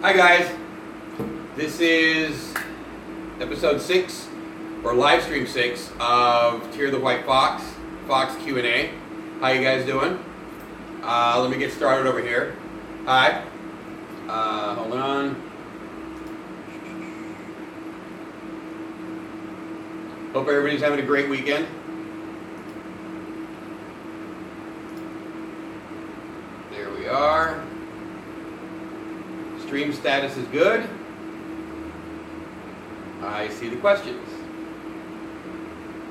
Hi guys, this is episode 6, or live stream 6 of TYR the White Fox, Fox Q&A. How you guys doing? Let me get started over here. Hi. Hold on. Hope everybody's having a great weekend. There we are. Stream status is good. I see the questions.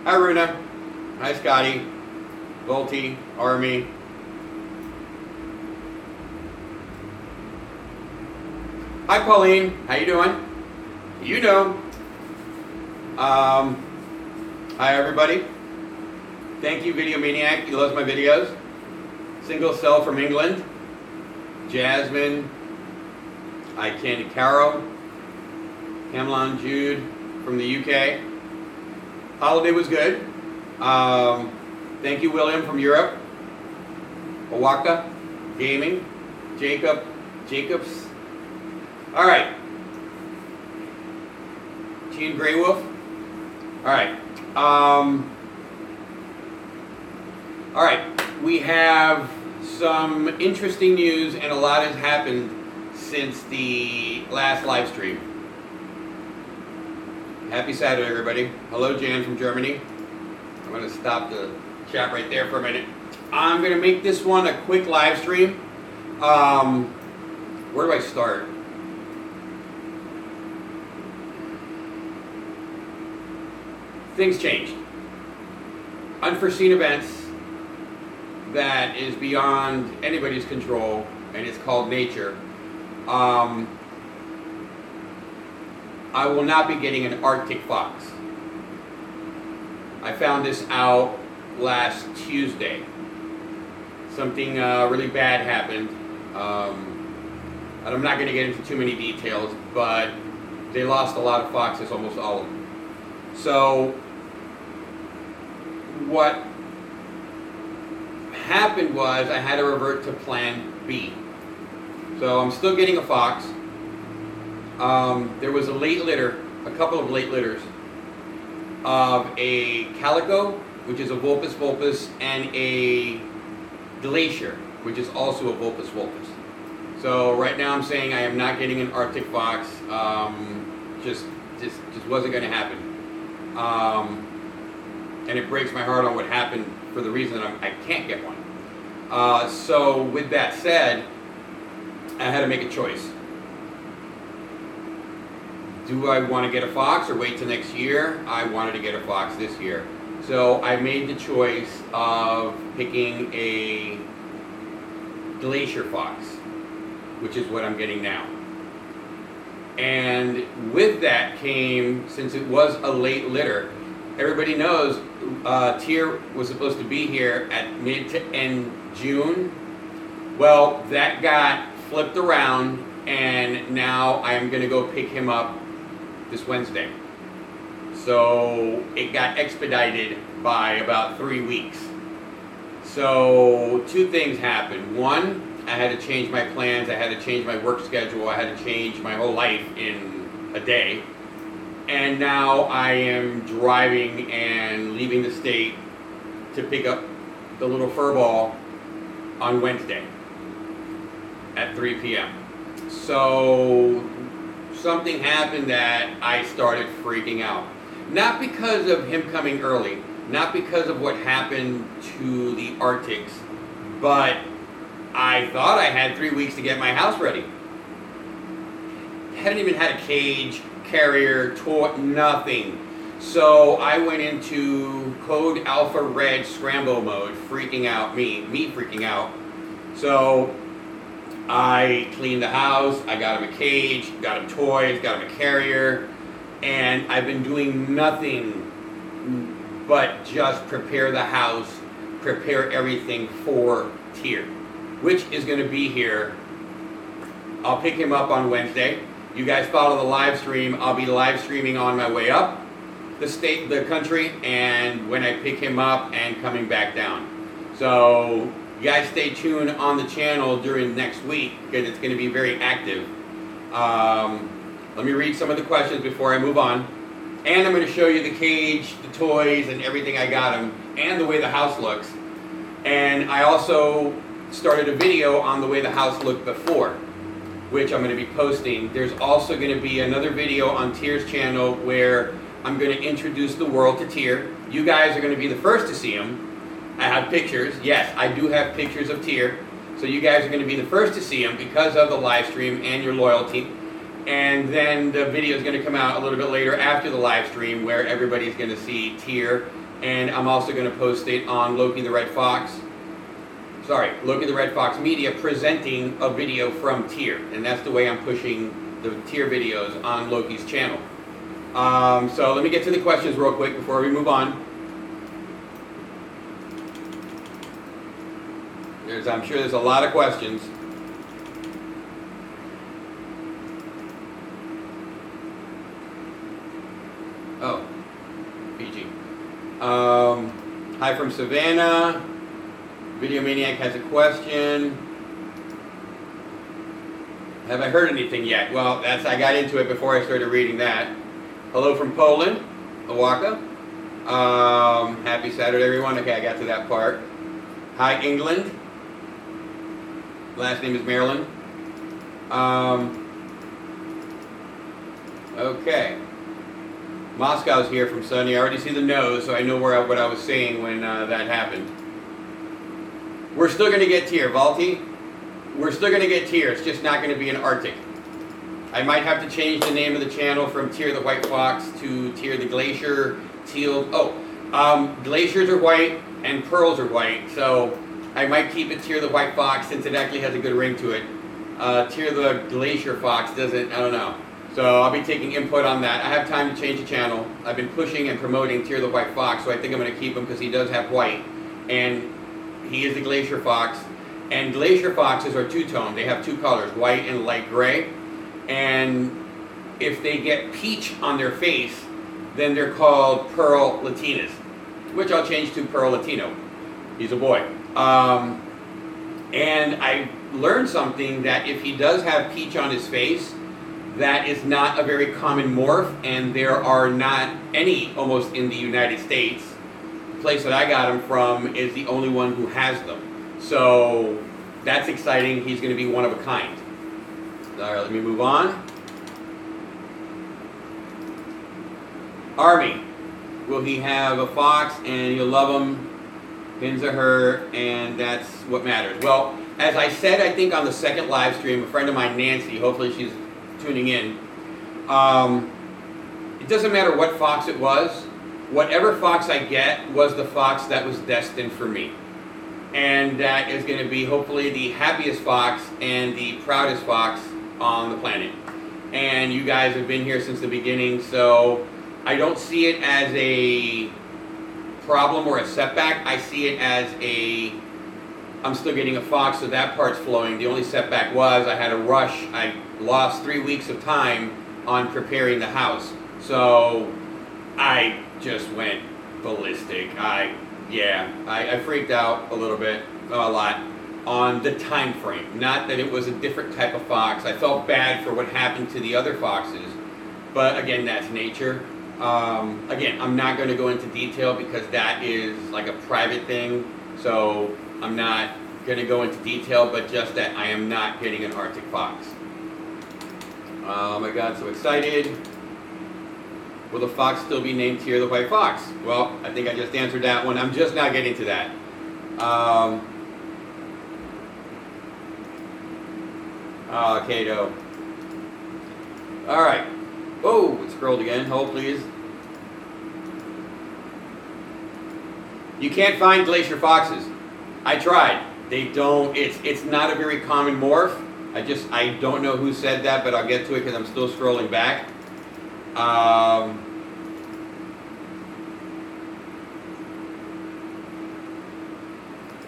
Hi Runa. Hi Scotty. Volty. Army. Hi Pauline. How you doing? You know. Hi everybody. Thank you Video Maniac. You love my videos. Single Cell from England. Jasmine. Hi Candy Caro. Camelon Jude from the UK. Holiday was good. Thank you William from Europe. Owaka Gaming. Jacobs. Alright. Gene Grey Wolf. Alright. Alright. We have some interesting news and a lot has happened since the last live stream. Happy Saturday, everybody. Hello, Jan from Germany. I'm going to stop the chat right there for a minute. I'm going to make this one a quick live stream. Where do I start? Things changed. Unforeseen events that is beyond anybody's control, and it's called nature. I will not be getting an Arctic fox. I found this out last Tuesday. Something really bad happened. And I'm not going to get into too many details, but they lost a lot of foxes, almost all of them. So what happened was I had to revert to plan B. So I'm still getting a fox. There was a couple of late litters of a calico, which is a Vulpus vulpus, and a Glacier, which is also a Vulpus vulpus. So right now I'm saying I am not getting an Arctic fox. Just wasn't going to happen. And it breaks my heart on what happened for the reason I can't get one. So with that said, I had to make a choice. Do I want to get a fox or wait till next year? I wanted to get a fox this year. So I made the choice of picking a Glacier Fox, which is what I'm getting now. And with that came, since it was a late litter, everybody knows TYR was supposed to be here at mid to end June. Well, that got flipped around, and now I am going to go pick him up this Wednesday. So it got expedited by about 3 weeks. So two things happened. One, I had to change my plans. I had to change my work schedule. I had to change my whole life in a day. And now I am driving and leaving the state to pick up the little furball on Wednesday at 3 p.m. So something happened that I started freaking out. Not because of him coming early, not because of what happened to the Arctics, but I thought I had 3 weeks to get my house ready. Hadn't even had a cage, carrier, toy, nothing. So I went into Code Alpha Red Scramble mode, freaking out, me freaking out. So I cleaned the house, I got him a cage, got him toys, got him a carrier, and I've been doing nothing but just prepare the house, prepare everything for TYR, which is going to be here. I'll pick him up on Wednesday. You guys follow the live stream. I'll be live streaming on my way up the country, and when I pick him up and coming back down. So you guys stay tuned on the channel during next week because it's going to be very active. Let me read some of the questions before I move on. And I'm going to show you the cage, the toys, and everything I got him, and the way the house looks. And I also started a video on the way the house looked before, which I'm going to be posting. There's also going to be another video on TYR's channel where I'm going to introduce the world to TYR. You guys are going to be the first to see him. I have pictures. Yes, I do have pictures of TYR. So you guys are going to be the first to see him because of the live stream and your loyalty. And then the video is going to come out a little bit later after the live stream where everybody's going to see TYR. And I'm also going to post it on Loki the Red Fox. Loki the Red Fox Media presenting a video from TYR. And that's the way I'm pushing the TYR videos on Loki's channel. So let me get to the questions real quick before we move on. I'm sure there's a lot of questions. Oh, PG. Hi from Savannah. Video Maniac has a question. Have I heard anything yet? Well, I got into it before I started reading that. Hello from Poland, Owaka. Happy Saturday, everyone. Okay, I got to that part. Hi, England. Last name is Maryland. Okay. Moscow's here from Sunny. I already see the nose, so I know what I was saying when that happened. We're still going to get TYR, Valti. We're still going to get TYR. It's just not going to be an Arctic. I might have to change the name of the channel from TYR the White Fox to TYR the Glacier Teal. Glaciers are white and pearls are white, so I might keep it TYR the White Fox since it actually has a good ring to it. TYR the Glacier Fox doesn't, I don't know. So I'll be taking input on that. I have time to change the channel. I've been pushing and promoting TYR the White Fox, so I think I'm going to keep him because he does have white. And he is the Glacier Fox. And Glacier Foxes are two-tone. They have two colors, white and light gray. And if they get peach on their face, then they're called Pearl Latinas, which I'll change to Pearl Latino. He's a boy. And I learned something that if he does have peach on his face, that is not a very common morph, and there are not any almost in the United States. The place that I got him from is the only one who has them. So that's exciting. He's going to be one of a kind. All right, let me move on. Army. Will he have a fox and you'll love him? Pins are her, and that's what matters. Well, as I said, I think on the second live stream, a friend of mine, Nancy, hopefully she's tuning in, it doesn't matter what fox it was. Whatever fox I get was the fox that was destined for me. And that is going to be hopefully the happiest fox and the proudest fox on the planet. And you guys have been here since the beginning, so I don't see it as a problem or a setback. I see it as I'm still getting a fox, so that part's flowing. The only setback was I had a rush. I lost 3 weeks of time on preparing the house. So I just went ballistic. I freaked out a little bit, a lot, on the time frame. Not that it was a different type of fox. I felt bad for what happened to the other foxes, but again, that's nature. Again, I'm not going to go into detail because that is like a private thing, so I'm not going to go into detail, but just that I am not getting an Arctic fox. Oh my God, so excited. Will the fox still be named TYR the White Fox? Well, I think I just answered that one. I'm just now getting to that. Kato. All right. Oh, it scrolled again. Hold, please. You can't find Glacier Foxes. I tried. They don't. It's not a very common morph. I don't know who said that, but I'll get to it because I'm still scrolling back.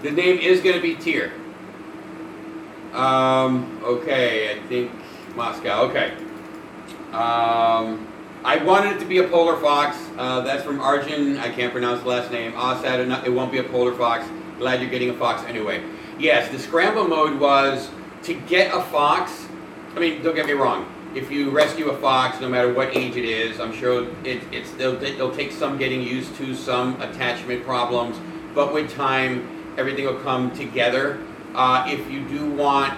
The name is going to be TYR. Okay, I think Moscow. Okay. I wanted it to be a polar fox. That's from Arjun. I can't pronounce the last name. Asad, it won't be a polar fox. Glad you're getting a fox anyway. Yes, the scramble mode was to get a fox. I mean, don't get me wrong. if you rescue a fox, no matter what age it is, I'm sure it'll take some getting used to, some attachment problems, but with time, everything will come together. If you do want,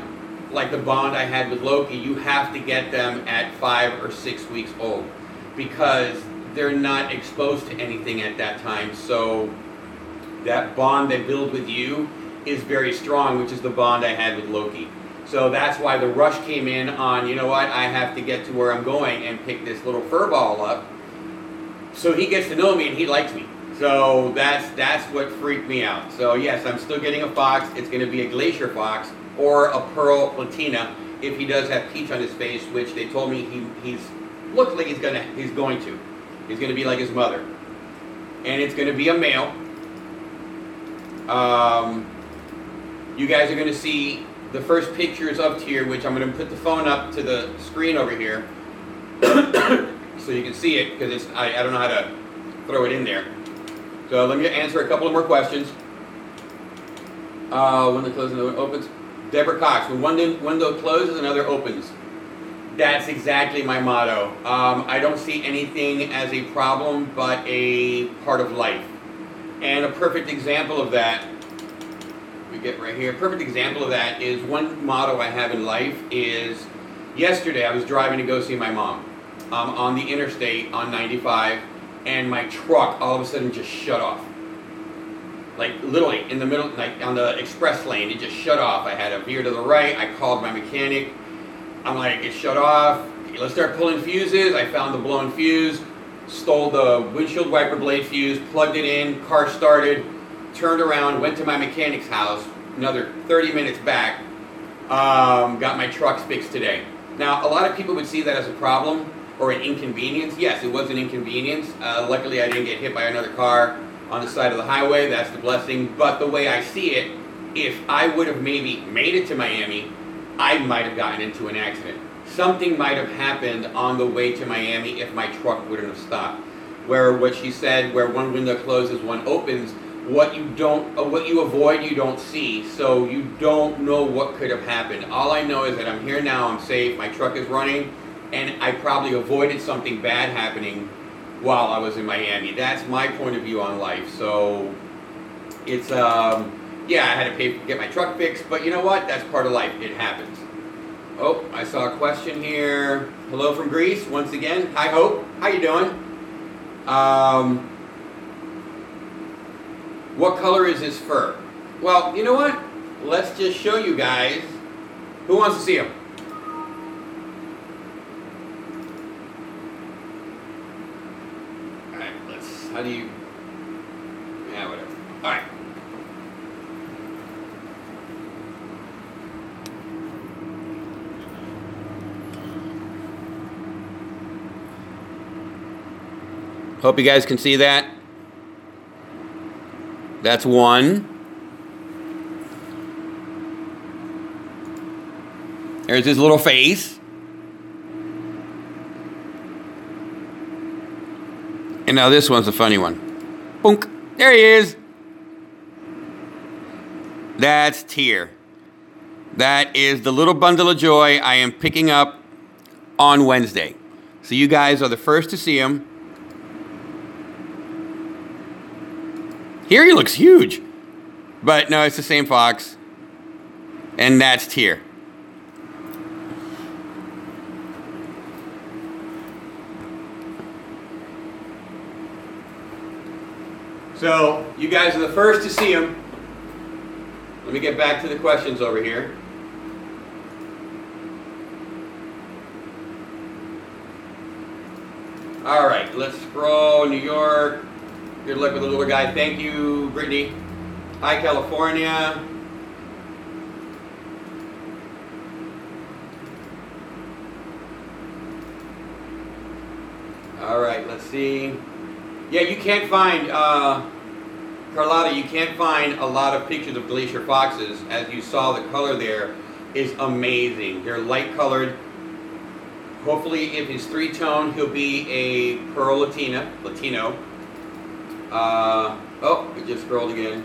like the bond I had with Loki, you have to get them at 5 or 6 weeks old because they're not exposed to anything at that time. So that bond they build with you is very strong, which is the bond I had with Loki. So that's why the rush came in on, you know what, I have to get to where I'm going and pick this little fur ball up so he gets to know me and he likes me. So that's what freaked me out. So yes, I'm still getting a fox. It's going to be a Glacier Fox or a Pearl Latina if he does have peach on his face, which they told me he's looks like he's going to. He's going to be like his mother, and it's going to be a male. You guys are going to see the first pictures of TYR, which I'm going to put the phone up to the screen over here so you can see it, because I don't know how to throw it in there. So let me answer a couple of more questions. When the closes, another opens. Deborah Cox, when one window closes, another opens. That's exactly my motto. I don't see anything as a problem, but a part of life. And a perfect example of that, we get right here, a perfect example of that is one motto I have in life is, yesterday I was driving to go see my mom on the interstate on 95, and my truck all of a sudden just shut off. Like literally in the middle, like on the express lane, it just shut off. I had to veer to the right. I called my mechanic. I'm like, it shut off. Okay, let's start pulling fuses. I found the blown fuse, stole the windshield wiper blade fuse, plugged it in, car started, turned around, went to my mechanic's house, another 30 minutes back, got my trucks fixed today. Now, a lot of people would see that as a problem or an inconvenience. Yes, it was an inconvenience. Luckily, I didn't get hit by another car on the side of the highway. That's the blessing. But the way I see it, if I would have maybe made it to Miami, I might have gotten into an accident. Something might have happened on the way to Miami if my truck wouldn't have stopped. Where what she said, where one window closes, one opens, what you avoid, you don't see. So you don't know what could have happened. All I know is that I'm here now, I'm safe, my truck is running, and I probably avoided something bad happening while I was in Miami. That's my point of view on life. So it's, yeah, I had to get my truck fixed, but you know what? That's part of life. It happens. Oh, I saw a question here. Hello from Greece, once again. Hi, Hope. How you doing? What color is his fur? Well, you know what? Let's just show you guys. Who wants to see him? All right, how do you, yeah, whatever. All right. Hope you guys can see that. That's one. There's his little face. And now this one's a funny one. Boonk. There he is. That's TYR. That is the little bundle of joy I am picking up on Wednesday. So you guys are the first to see him. Here he looks huge. But no, it's the same fox. And that's TYR. So, you guys are the first to see him. Let me get back to the questions over here. All right, let's scroll. New York. Good luck with the little guy. Thank you, Brittany. Hi, California. All right, let's see. Yeah, you can't find, Carlotta, you can't find a lot of pictures of Glacier Foxes. As you saw, the color there is amazing. They're light colored. Hopefully, if he's three-tone, he'll be a Pearl Latino. Oh, it just scrolled again.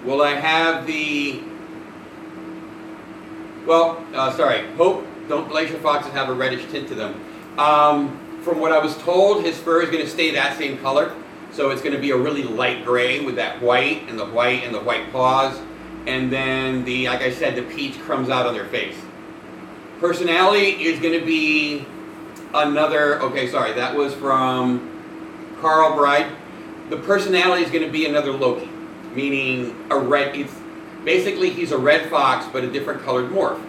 Will I have the... Well, sorry. Hope don't Glacier Foxes have a reddish tint to them. From what I was told, his fur is going to stay that same color. So it's going to be a really light gray with that white and the white paws. And then the, like I said, the peach crumbs out on their face. Personality is going to be another, okay, sorry, that was from Carl Bride. The personality is going to be another Loki, meaning a red, basically he's a red fox, but a different colored morph.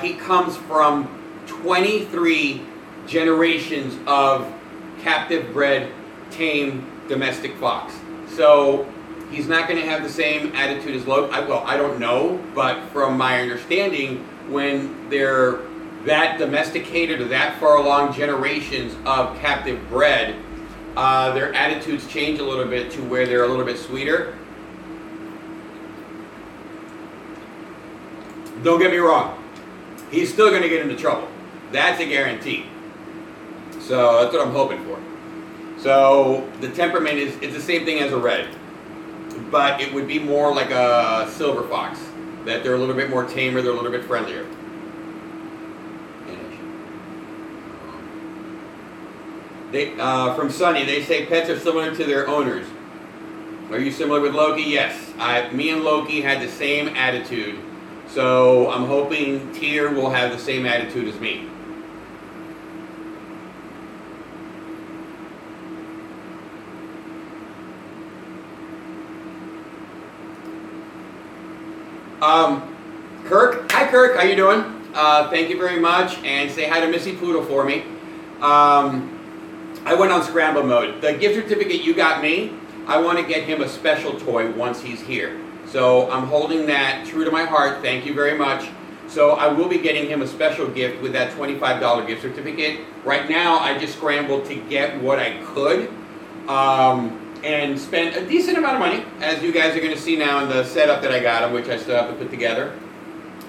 He comes from 23 generations of captive bred, tame, domestic fox. So he's not going to have the same attitude as Loki. Well, I don't know, but from my understanding, when they're that domesticated or that far along generations of captive bred, their attitudes change a little bit to where they're a little bit sweeter. Don't get me wrong, he's still going to get into trouble. That's a guarantee. So that's what I'm hoping for. So the temperament is, it's the same thing as a red, but it would be more like a silver fox, that they're a little bit more tamer, they're a little bit friendlier. From Sunny, they say pets are similar to their owners. Are you similar with Loki? Yes. Me and Loki had the same attitude. So I'm hoping TYR will have the same attitude as me. Kirk, hi Kirk, how you doing? Thank you very much, and say hi to Missy Poodle for me. I went on scramble mode. The gift certificate you got me, I want to get him a special toy once he's here. So I'm holding that true to my heart, thank you very much. So I will be getting him a special gift with that $25 gift certificate. Right now I just scrambled to get what I could. And spent a decent amount of money, as you guys are going to see now in the setup that I got him, which I still have to put together.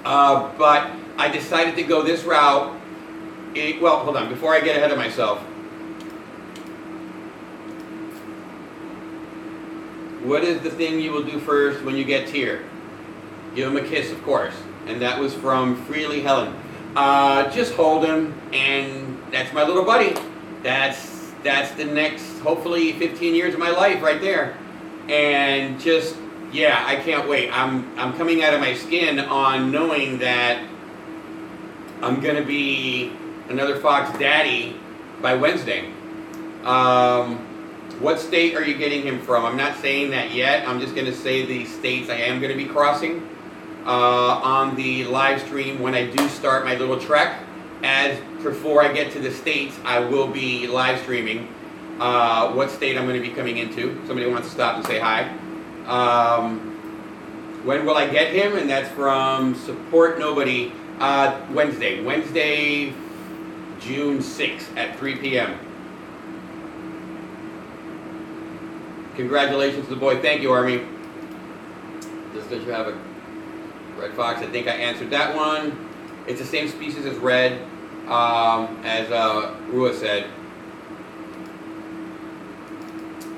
But I decided to go this route. Well, hold on, before I get ahead of myself. What is the thing you will do first when you get TYR? Give him a kiss, of course. And that was from Freely Helen. Just hold him, and that's my little buddy. That's the next, hopefully, 15 years of my life right there. And just, yeah, I can't wait. I'm coming out of my skin on knowing that I'm going to be another fox daddy by Wednesday. What state are you getting him from? I'm not saying that yet. I'm just going to say the states I am going to be crossing on the live stream when I do start my little trek. As before I get to the states, I will be live streaming what state I'm going to be coming into. Somebody wants to stop and say hi. When will I get him? And that's from Support Nobody. Wednesday, June 6th at 3 p.m. Congratulations to the boy. Thank you, Army. Does you have a red fox? I think I answered that one. It's the same species as red, as Rua said.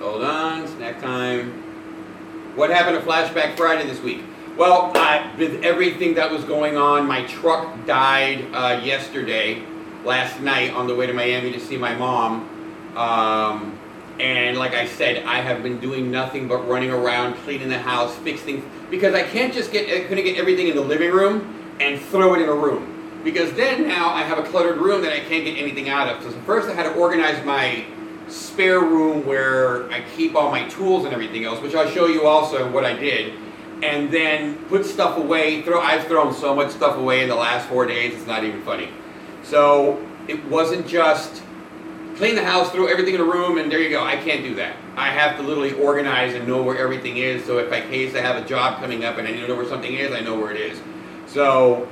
Hold on, snack time. What happened to Flashback Friday this week? Well, with everything that was going on, my truck died last night on the way to Miami to see my mom. And like I said, I have been doing nothing but running around, cleaning the house, fixing things, because I couldn't get everything in the living room and throw it in a room, because then now I have a cluttered room that I can't get anything out of. So first I had to organize my spare room where I keep all my tools and everything else, which I'll show you also what I did, and then put stuff away. I've thrown so much stuff away in the last 4 days, it's not even funny. So it wasn't just clean the house, throw everything in a room, and there you go. I can't do that. I have to literally organize and know where everything is, so if in case I have a job coming up and I need to know where something is, I know where it is. So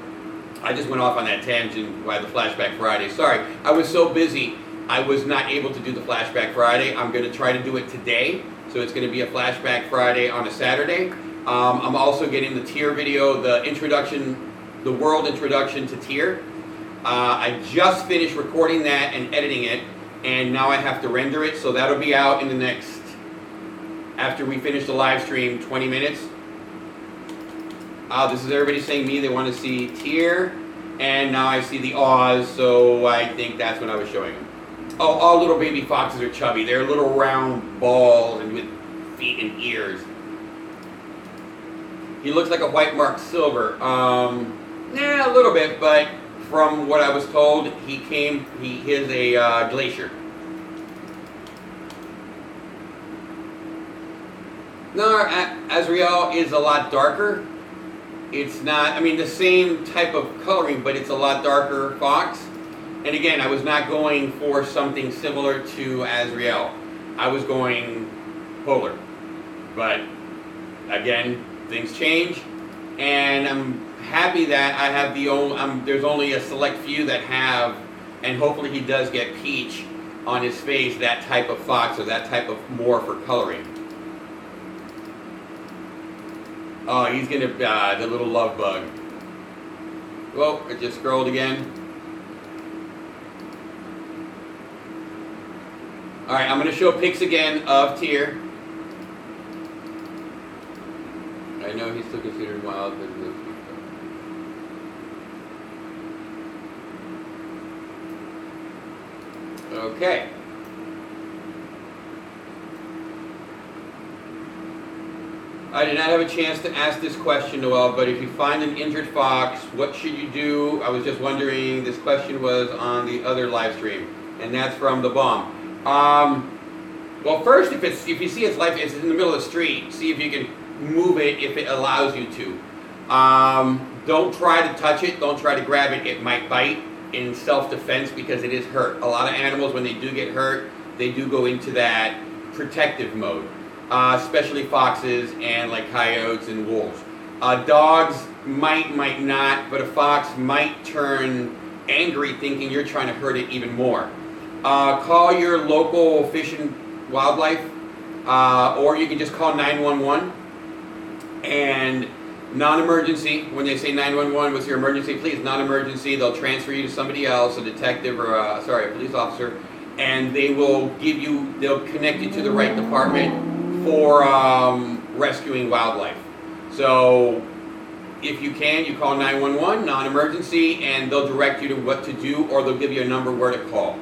I just went off on that tangent by the Flashback Friday. Sorry, I was so busy, I was not able to do the Flashback Friday. I'm going to try to do it today, so it's going to be a Flashback Friday on a Saturday. I'm also getting the TYR video, the world introduction to TYR. I just finished recording that and editing it, and now I have to render it, so that'll be out in the next, after we finish the live stream, 20 minutes. This is everybody saying me, they want to see TYR, and now I see the Oz, so I think that's what I was showing them. Oh, all little baby foxes are chubby. They're little round balls and with feet and ears. He looks like a white marked silver. A little bit, but from what I was told, he is a Glacier. No, Azrael is a lot darker. It's not, I mean, the same type of coloring, but it's a lot darker fox. And again, I was not going for something similar to Azrael. I was going polar. But again, things change, and I'm happy that I have there's only a select few that have, and hopefully he does get peach on his face, that type of fox or that type of more for coloring. Oh, he's gonna, the little love bug. Whoa, it just scrolled again. Alright, I'm gonna show pics again of TYR. I know he's still considered wild, but okay. I did not have a chance to ask this question, Noel, but if you find an injured fox, what should you do? I was just wondering, this question was on the other live stream, and that's from the bomb. Well, first, if you see it's in the middle of the street, see if you can move it if it allows you to. Don't try to touch it, don't try to grab it, it might bite in self-defense because it is hurt. A lot of animals, when they do get hurt, they do go into that protective mode. Especially foxes and like coyotes and wolves. Dogs might not, but a fox might turn angry thinking you're trying to hurt it even more. Call your local fish and wildlife, or you can just call 911 and non-emergency. When they say 911, what's your emergency? Please, non-emergency. They'll transfer you to somebody else, a detective or a police officer, and they will they'll connect you to the right department for rescuing wildlife. So if you can, you call 911, non-emergency, and they'll direct you to what to do, or they'll give you a number where to call.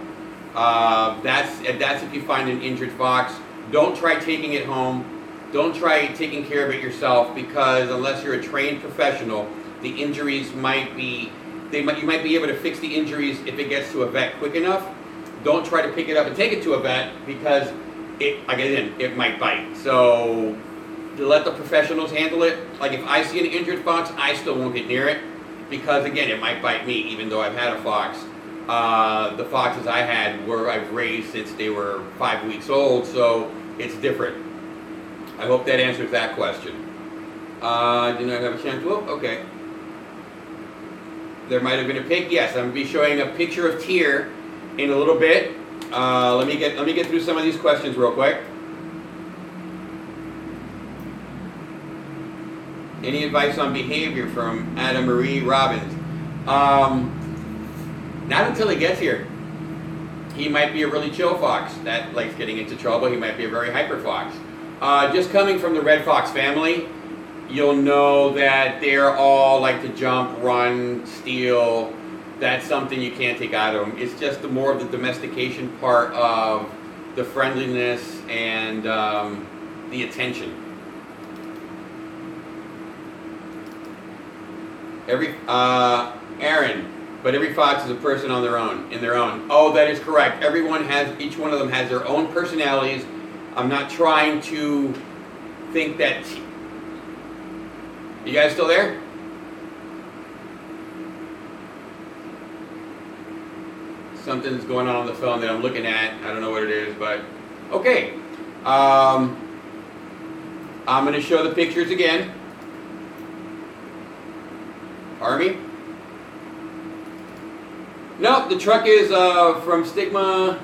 That's if you find an injured fox. Don't try taking it home. Don't try taking care of it yourself, because unless you're a trained professional, the injuries you might be able to fix the injuries if it gets to a vet quick enough. Don't try to pick it up and take it to a vet, because it might bite. So to let the professionals handle it. Like if I see an injured fox, I still won't get near it, because again, it might bite me, even though I've had a fox. The foxes I had I've raised since they were 5 weeks old, so it's different. I hope that answers that question. Did not have a chance to look? Okay. There might have been a pic. Yes, I'm going to be showing a picture of TYR in a little bit. Let me get through some of these questions real quick. Any advice on behavior from Adam Marie Robbins? Not until he gets here. He might be a really chill fox that likes getting into trouble. He might be a very hyper fox. Just coming from the red fox family, you'll know that they're all like to jump, run, steal. That's something you can't take out of them. It's just more of the domestication part of the friendliness and the attention. Aaron, but every fox is a person in their own. Oh, that is correct. Each one of them has their own personalities. I'm not trying to think that. You guys still there? Something's going on the phone that I'm looking at. I don't know what it is, but okay. I'm going to show the pictures again. Army? No, the truck is from Stigma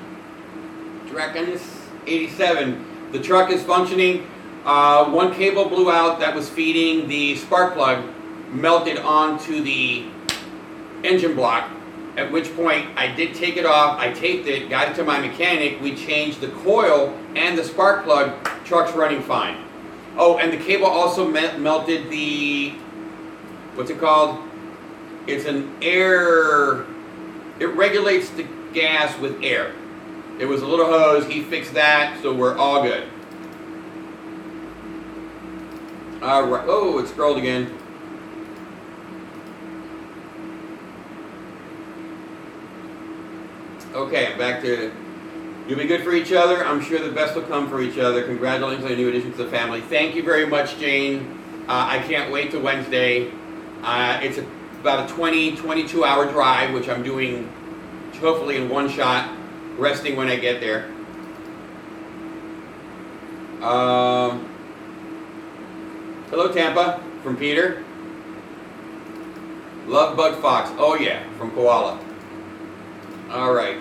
Draconis 87. The truck is functioning. One cable blew out that was feeding the spark plug, melted onto the engine block, at which point I did take it off, I taped it, got it to my mechanic, we changed the coil and the spark plug, truck's running fine. Oh, and the cable also melted the what's it called? It's an air, it regulates the gas with air. It was a little hose, he fixed that, so we're all good. All right, oh, it scrolled again. Okay, I'm back to, you'll be good for each other. I'm sure the best will come for each other. Congratulations on a new addition to the family. Thank you very much, Jane. I can't wait till Wednesday. It's about a 22 hour drive, which I'm doing hopefully in one shot, resting when I get there. Hello, Tampa, from Peter. Love Bug Fox. Oh yeah, from Koala. All right.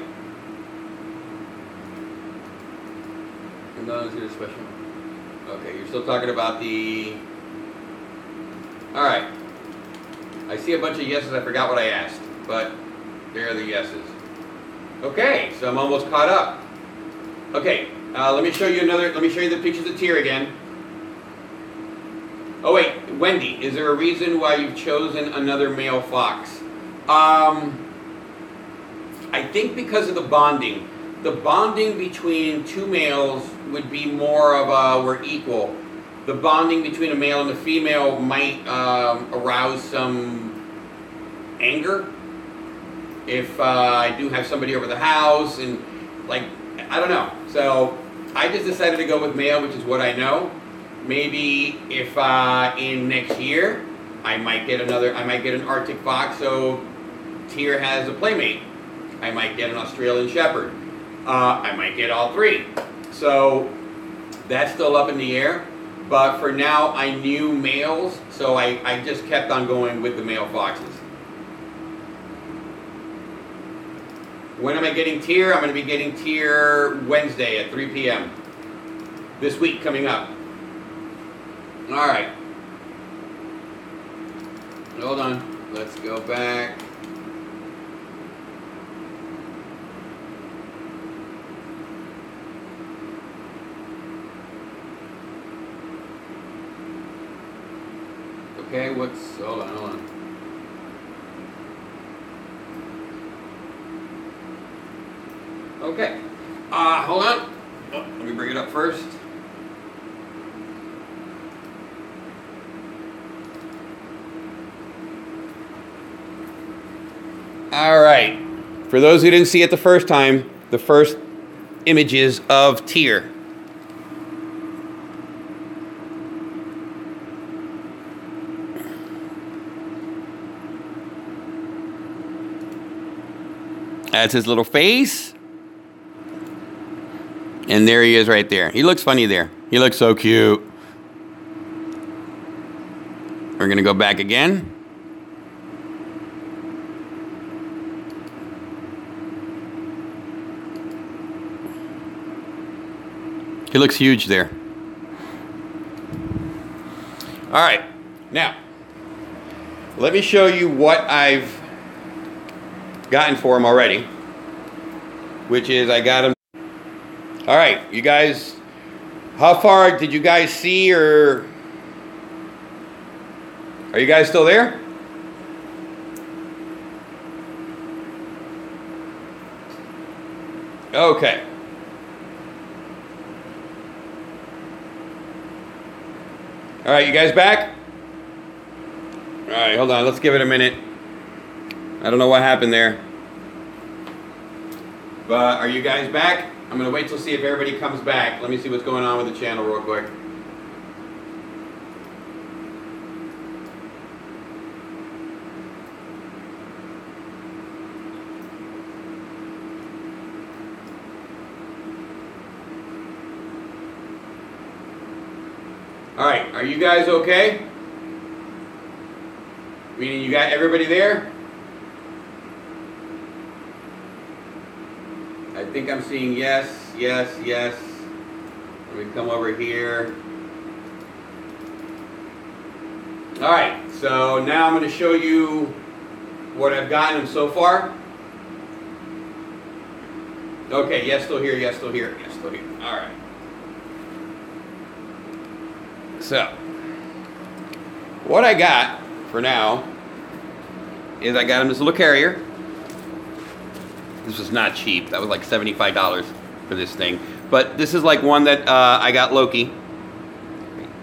Special. Okay, you're still talking about the. All right. I see a bunch of yeses. I forgot what I asked, but there are the yeses. Okay, so I'm almost caught up. Okay, let me show you another. Let me show you the pictures of TYR again. Oh wait, Wendy, is there a reason why you've chosen another male fox? I think because of the bonding. The bonding between two males would be more of a, we're equal. The bonding between a male and a female might arouse some anger. If I do have somebody over the house and like, I don't know. So I just decided to go with male, which is what I know. Maybe if in next year, I might get an Arctic fox, so TYR has a playmate. I might get an Australian Shepherd. I might get all three. So that's still up in the air. But for now, I knew males, so I just kept on going with the male foxes. When am I getting TYR? I'm going to be getting TYR Wednesday at 3 p.m. this week coming up. All right. Hold on. Let's go back. Okay, hold on. Okay, hold on. Oh, let me bring it up first. All right, for those who didn't see it the first time, the first images of TYR. That's his little face. And there he is right there. He looks funny there. He looks so cute. We're going to go back again. He looks huge there. All right. Now, let me show you what I've gotten for him already, which is I got him. All right, you guys, how far did you guys see, or are you guys still there? Okay. All right, you guys back? All right, hold on, let's give it a minute. I don't know what happened there. But are you guys back? I'm going to wait till see if everybody comes back. Let me see what's going on with the channel real quick. All right, are you guys okay? Meaning you got everybody there? I think I'm seeing yes, yes, yes. Let me come over here. All right, so now I'm going to show you what I've gotten so far. Okay, yes, still here, yes, still here, yes, still here. All right. So, what I got for now is I got him this little carrier. This was not cheap. That was like $75 for this thing. But this is like one that I got Loki.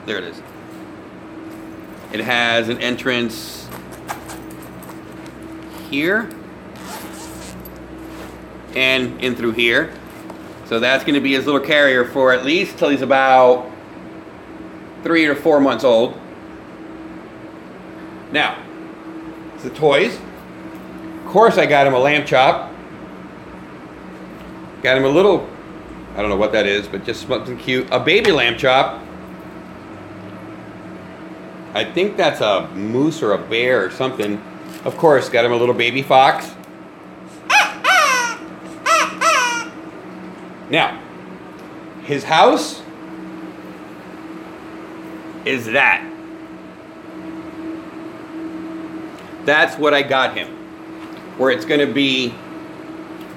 There it is. It has an entrance here and in through here. So that's going to be his little carrier for at least till he's about 3 or 4 months old. Now, it's the toys. Of course I got him a lamb chop. Got him a little, I don't know what that is, but just something cute. A baby lamb chop. I think that's a moose or a bear or something. Of course, got him a little baby fox. Now, his house is that. That's what I got him. Where it's going to be,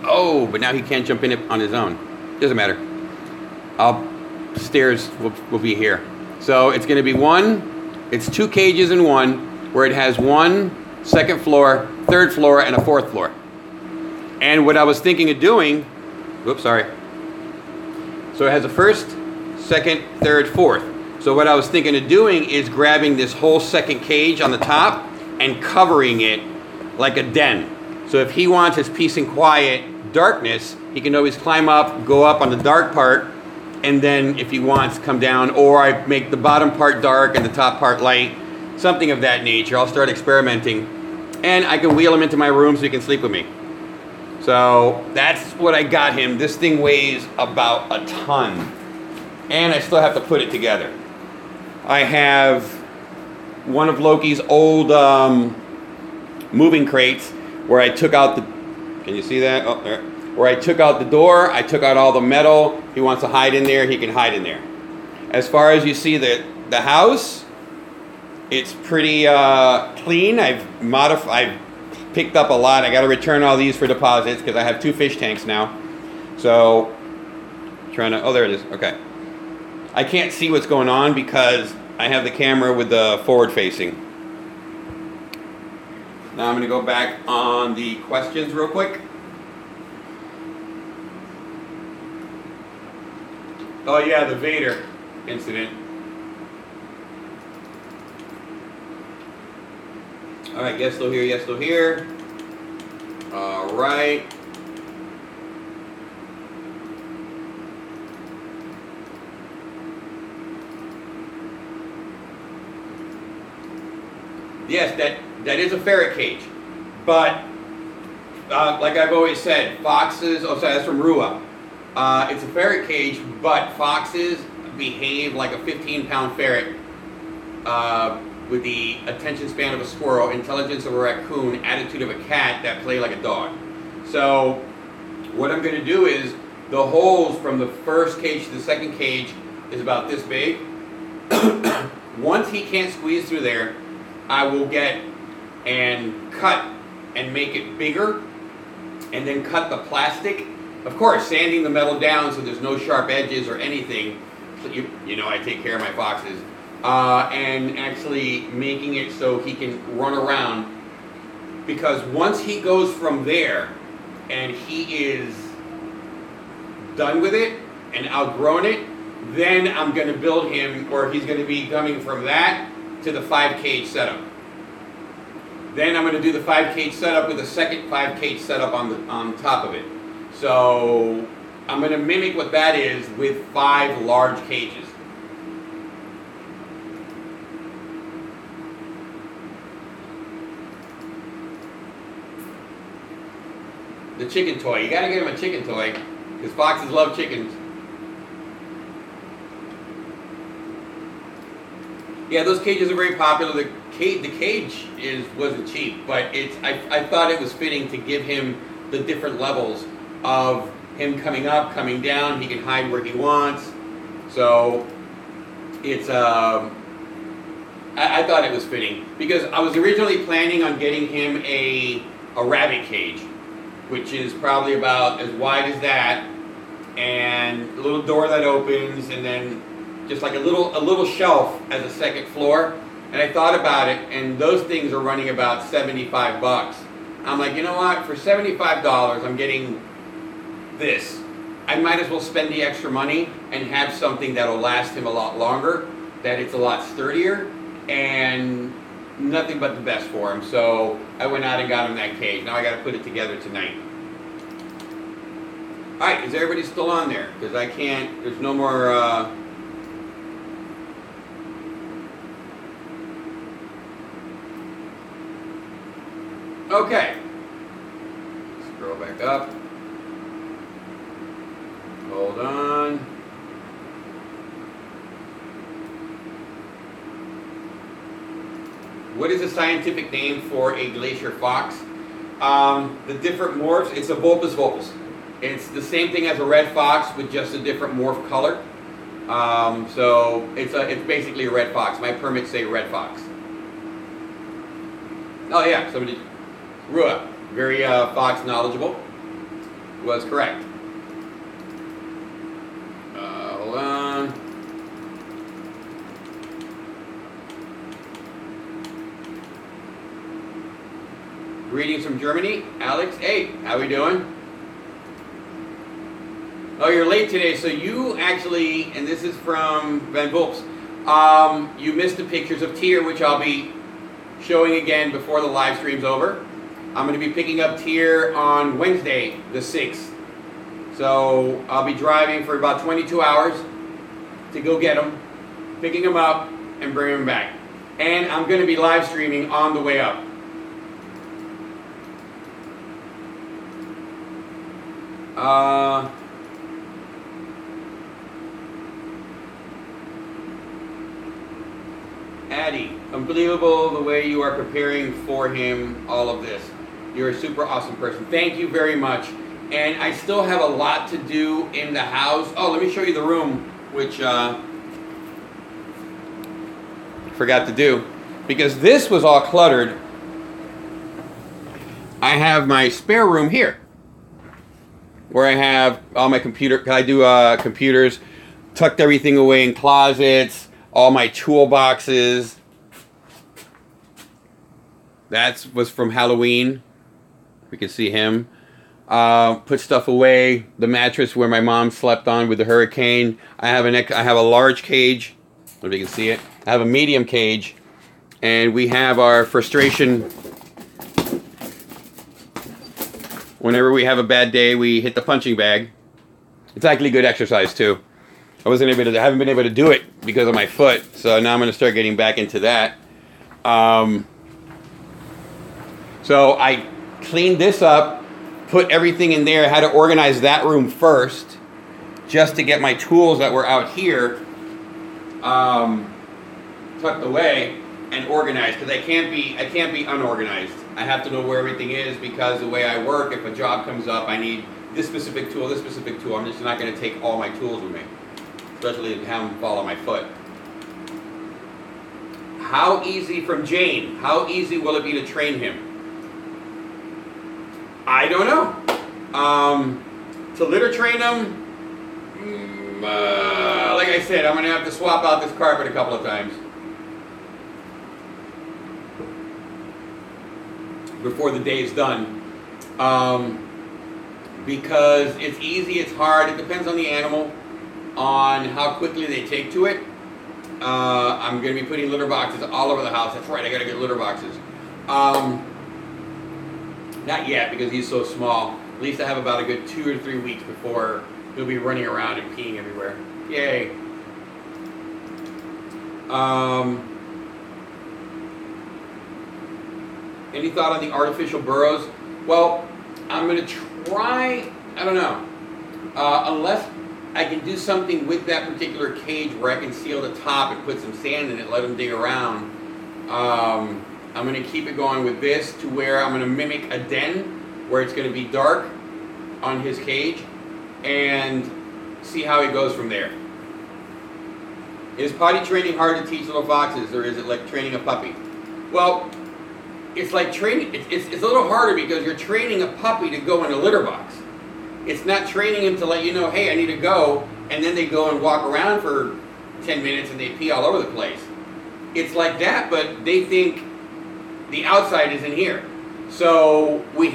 oh, but now he can't jump in it on his own. Doesn't matter. Stairs will be here. So it's going to be it's 2 cages in one, where it has 1 second floor, 3rd floor, and a 4th floor. And what I was thinking of doing, whoops, sorry. So it has a 1st, 2nd, 3rd, 4th. So what I was thinking of doing is grabbing this whole 2nd cage on the top and covering it like a den. So if he wants his peace and quiet darkness, he can always climb up, go up on the dark part, and then if he wants, come down, or I make the bottom part dark and the top part light, something of that nature. I'll start experimenting, and I can wheel him into my room so he can sleep with me. So that's what I got him. This thing weighs about a ton, and I still have to put it together. I have one of Loki's old moving crates where I took out the, can you see that? Oh, there. Where I took out the door, I took out all the metal. He wants to hide in there, he can hide in there. As far as you see the house, it's pretty clean. I've picked up a lot. I got to return all these for deposits because I have 2 fish tanks now. So, oh, there it is. Okay. I can't see what's going on because I have the camera with the forward facing. Now I'm going to go back on the questions real quick. Oh yeah, the Vader incident. Alright, yes, still here, yes, still here. Alright. Yes, that is a ferret cage. But, like I've always said, foxes, oh sorry, that's from Rua. It's a ferret cage, but foxes behave like a 15-pound ferret with the attention span of a squirrel, intelligence of a raccoon, attitude of a cat that play like a dog. So what I'm going to do is the holes from the first cage to the second cage is about this big. Once he can't squeeze through there, I will get and cut and make it bigger and then cut the plastic. Of course, sanding the metal down so there's no sharp edges or anything. So you know I take care of my foxes. And actually making it so he can run around. Because once he goes from there and he is done with it and outgrown it, then I'm going to build him, or he's going to be coming from that to the 5-cage setup. Then I'm going to do the 5-cage setup with a second 5-cage setup on top of it. So I'm going to mimic what that is with 5 large cages. The chicken toy. You got to get him a chicken toy because foxes love chickens. Yeah, those cages are very popular. The cage wasn't cheap, but I thought it was fitting to give him the different levels of him coming up, coming down. He can hide where he wants. So it's I thought it was fitting because I was originally planning on getting him a rabbit cage, which is probably about as wide as that, and a little door that opens, and then just like a little shelf as a second floor. And I thought about it, and those things are running about 75 bucks. I'm like, you know what? For $75, I'm getting this. I might as well spend the extra money and have something that'll last him a lot longer, that it's a lot sturdier, and nothing but the best for him. So I went out and got him that cage. Now I got to put it together tonight. All right, is everybody still on there? Because I can't, there's no more... Okay. Scroll back up. Hold on. What is the scientific name for a Glacier Fox? The different morphs, it's a Vulpes vulpes. It's the same thing as a red fox with just a different morph color. So it's basically a red fox. My permits say red fox. Oh yeah, somebody, Rua, very fox knowledgeable, was correct. Hold on. Greetings from Germany, Alex. Hey, how we doing? Oh, you're late today, so you actually, and this is from Van Vulps, you missed the pictures of TYR, which I'll be showing again before the live stream's over. I'm going to be picking up TYR on Wednesday, the 6th. So I'll be driving for about 22 hours to go get him, picking him up, and bringing him back. And I'm going to be live streaming on the way up. Addie, unbelievable the way you are preparing for him, all of this. You're a super awesome person. Thank you very much. And I still have a lot to do in the house. Oh, let me show you the room, which forgot to do. Because this was all cluttered. I have my spare room here, where I have all my computers, tucked everything away in closets, all my toolboxes. That was from Halloween. We can see him. Put stuff away. The mattress where my mom slept on with the hurricane. I have a large cage. If you can see it. I have a medium cage. And we have our frustration. Whenever we have a bad day, we hit the punching bag. It's actually good exercise too. I haven't been able to do it because of my foot, so now I'm going to start getting back into that. So I cleaned this up, put everything in there. I had to organize that room first, just to get my tools that were out here tucked away and organized, because I can't be unorganized. I have to know where everything is, because the way I work, if a job comes up, I need this specific tool, this specific tool. I'm just not going to take all my tools with me, especially to have them fall on my foot. How easy, from Jane, how easy will it be to train him? I don't know. To litter train him, like I said, I'm going to have to swap out this carpet a couple of times before the day is done. Because it's easy, it's hard, it depends on the animal, on how quickly they take to it. I'm going to be putting litter boxes all over the house. That's right, I got to get litter boxes. Not yet, because he's so small. At least I have about a good 2 or 3 weeks before he'll be running around and peeing everywhere. Yay. Any thought on the artificial burrows? Well, I'm going to try, I don't know, unless I can do something with that particular cage where I can seal the top and put some sand in it, let him dig around. I'm going to keep it going with this to where I'm going to mimic a den where it's going to be dark on his cage and see how he goes from there. Is potty training hard to teach little foxes, or is it like training a puppy? Well, it's like training, it's a little harder because you're training a puppy to go in a litter box. It's not training him to let you know, hey, I need to go, and then they go and walk around for 10 minutes and they pee all over the place. it's like that, but they think the outside is in here. So we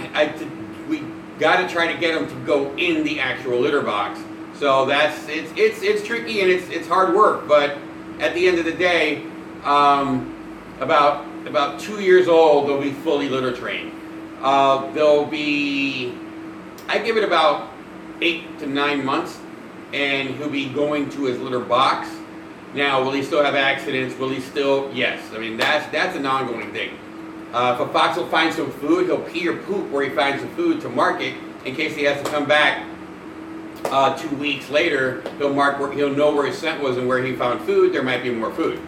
got to try to get them to go in the actual litter box. So it's tricky and it's hard work. But at the end of the day, about 2 years old, they'll be fully litter trained. They'll be, I give it about 8 to 9 months, and he'll be going to his litter box. Now, will he still have accidents? Will he still? Yes. I mean, that's an ongoing thing. If a fox will find some food, he'll pee or poop where he finds the food to mark it in case he has to come back 2 weeks later. He'll know where his scent was and where he found food. There might be more food.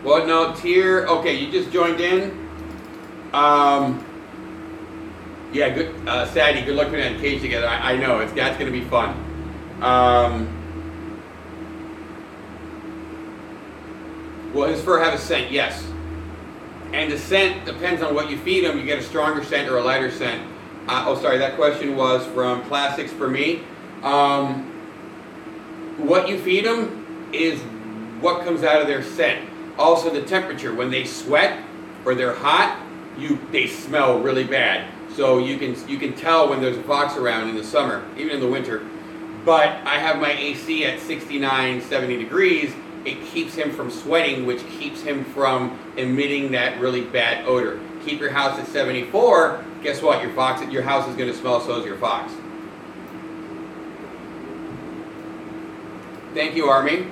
Well, no, TYR. Okay, you just joined in. Yeah, good, Sadie, good luck putting that cage together. I know, that's going to be fun. Will his fur have a scent? Yes. And the scent depends on what you feed him. You get a stronger scent or a lighter scent. Oh, sorry, that question was from Classics for me. What you feed them is what comes out of their scent. Also the temperature. When they sweat or they're hot, they smell really bad. So you can tell when there's a fox around in the summer, even in the winter. But I have my AC at 69, 70 degrees. It keeps him from sweating, which keeps him from emitting that really bad odor. Keep your house at 74, guess what? Your house is going to smell, so is your fox. Thank you, Army.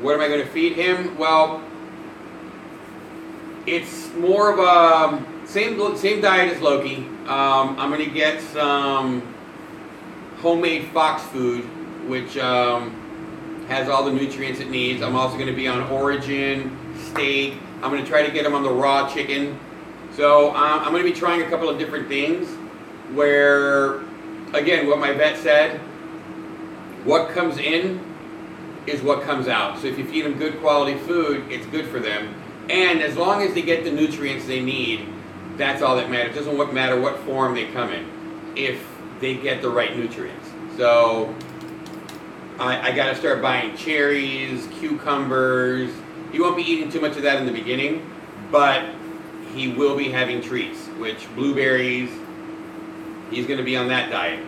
What am I going to feed him? Well, it's more of a same diet as Loki. I'm going to get some homemade fox food, which has all the nutrients it needs. I'm also going to be on Origin steak. I'm going to try to get him on the raw chicken. So I'm going to be trying a couple of different things where, again, what my vet said, what comes in is what comes out. So if you feed them good quality food, it's good for them. And as long as they get the nutrients they need, that's all that matters. It doesn't matter what form they come in, if they get the right nutrients. So I got to start buying cherries, cucumbers. He won't be eating too much of that in the beginning, but he will be having treats, which blueberries, he's going to be on that diet.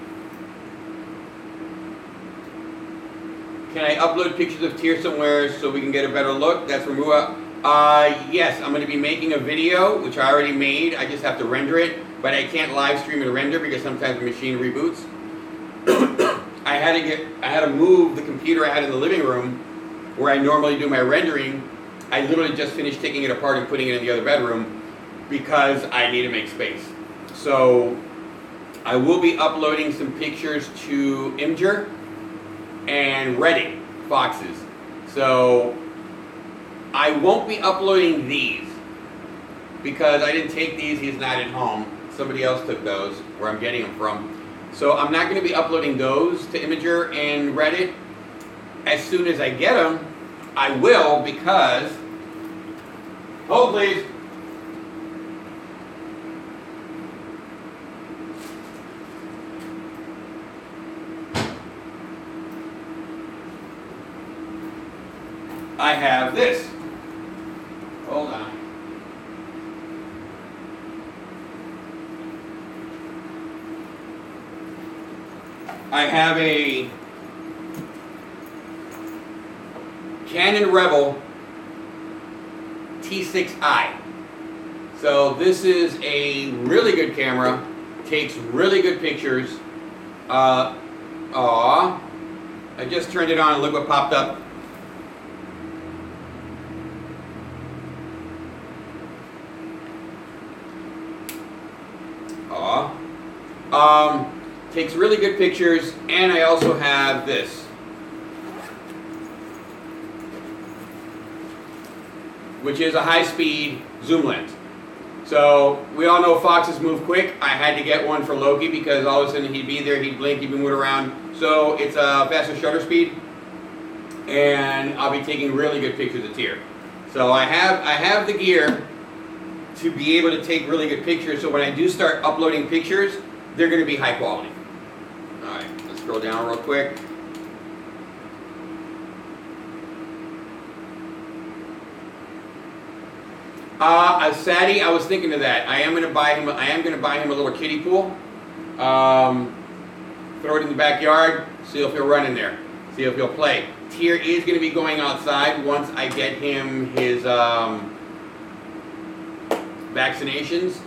Can I upload pictures of TYR somewhere so we can get a better look? That's from Mua. Yes, I'm going to be making a video, which I already made. I just have to render it, but I can't live stream and render because sometimes the machine reboots. I had to move the computer I had in the living room where I normally do my rendering. I literally just finished taking it apart and putting it in the other bedroom because I need to make space. So I will be uploading some pictures to Imgur and Reddit foxes. So I won't be uploading these because I didn't take these. He's not at home. Somebody else took those where I'm getting them from. So I'm not going to be uploading those to Imgur and Reddit. As soon as I get them, I will, because, hold please. I have this. Hold on. I have a Canon Rebel T6i. So this is a really good camera, takes really good pictures. I just turned it on and look what popped up. Takes really good pictures, and I also have this, which is a high-speed zoom lens. So we all know foxes move quick. I had to get one for Loki because all of a sudden he'd be there, he'd blink, he'd be moving around. So it's a faster shutter speed, and I'll be taking really good pictures of TYR. So I have the gear to be able to take really good pictures. So when I do start uploading pictures, they're going to be high quality. All right, let's scroll down real quick. Sadie, I was thinking of that. I am going to buy him a little kiddie pool. Throw it in the backyard. See if he'll run in there. See if he'll play. Tyr is going to be going outside once I get him his vaccinations,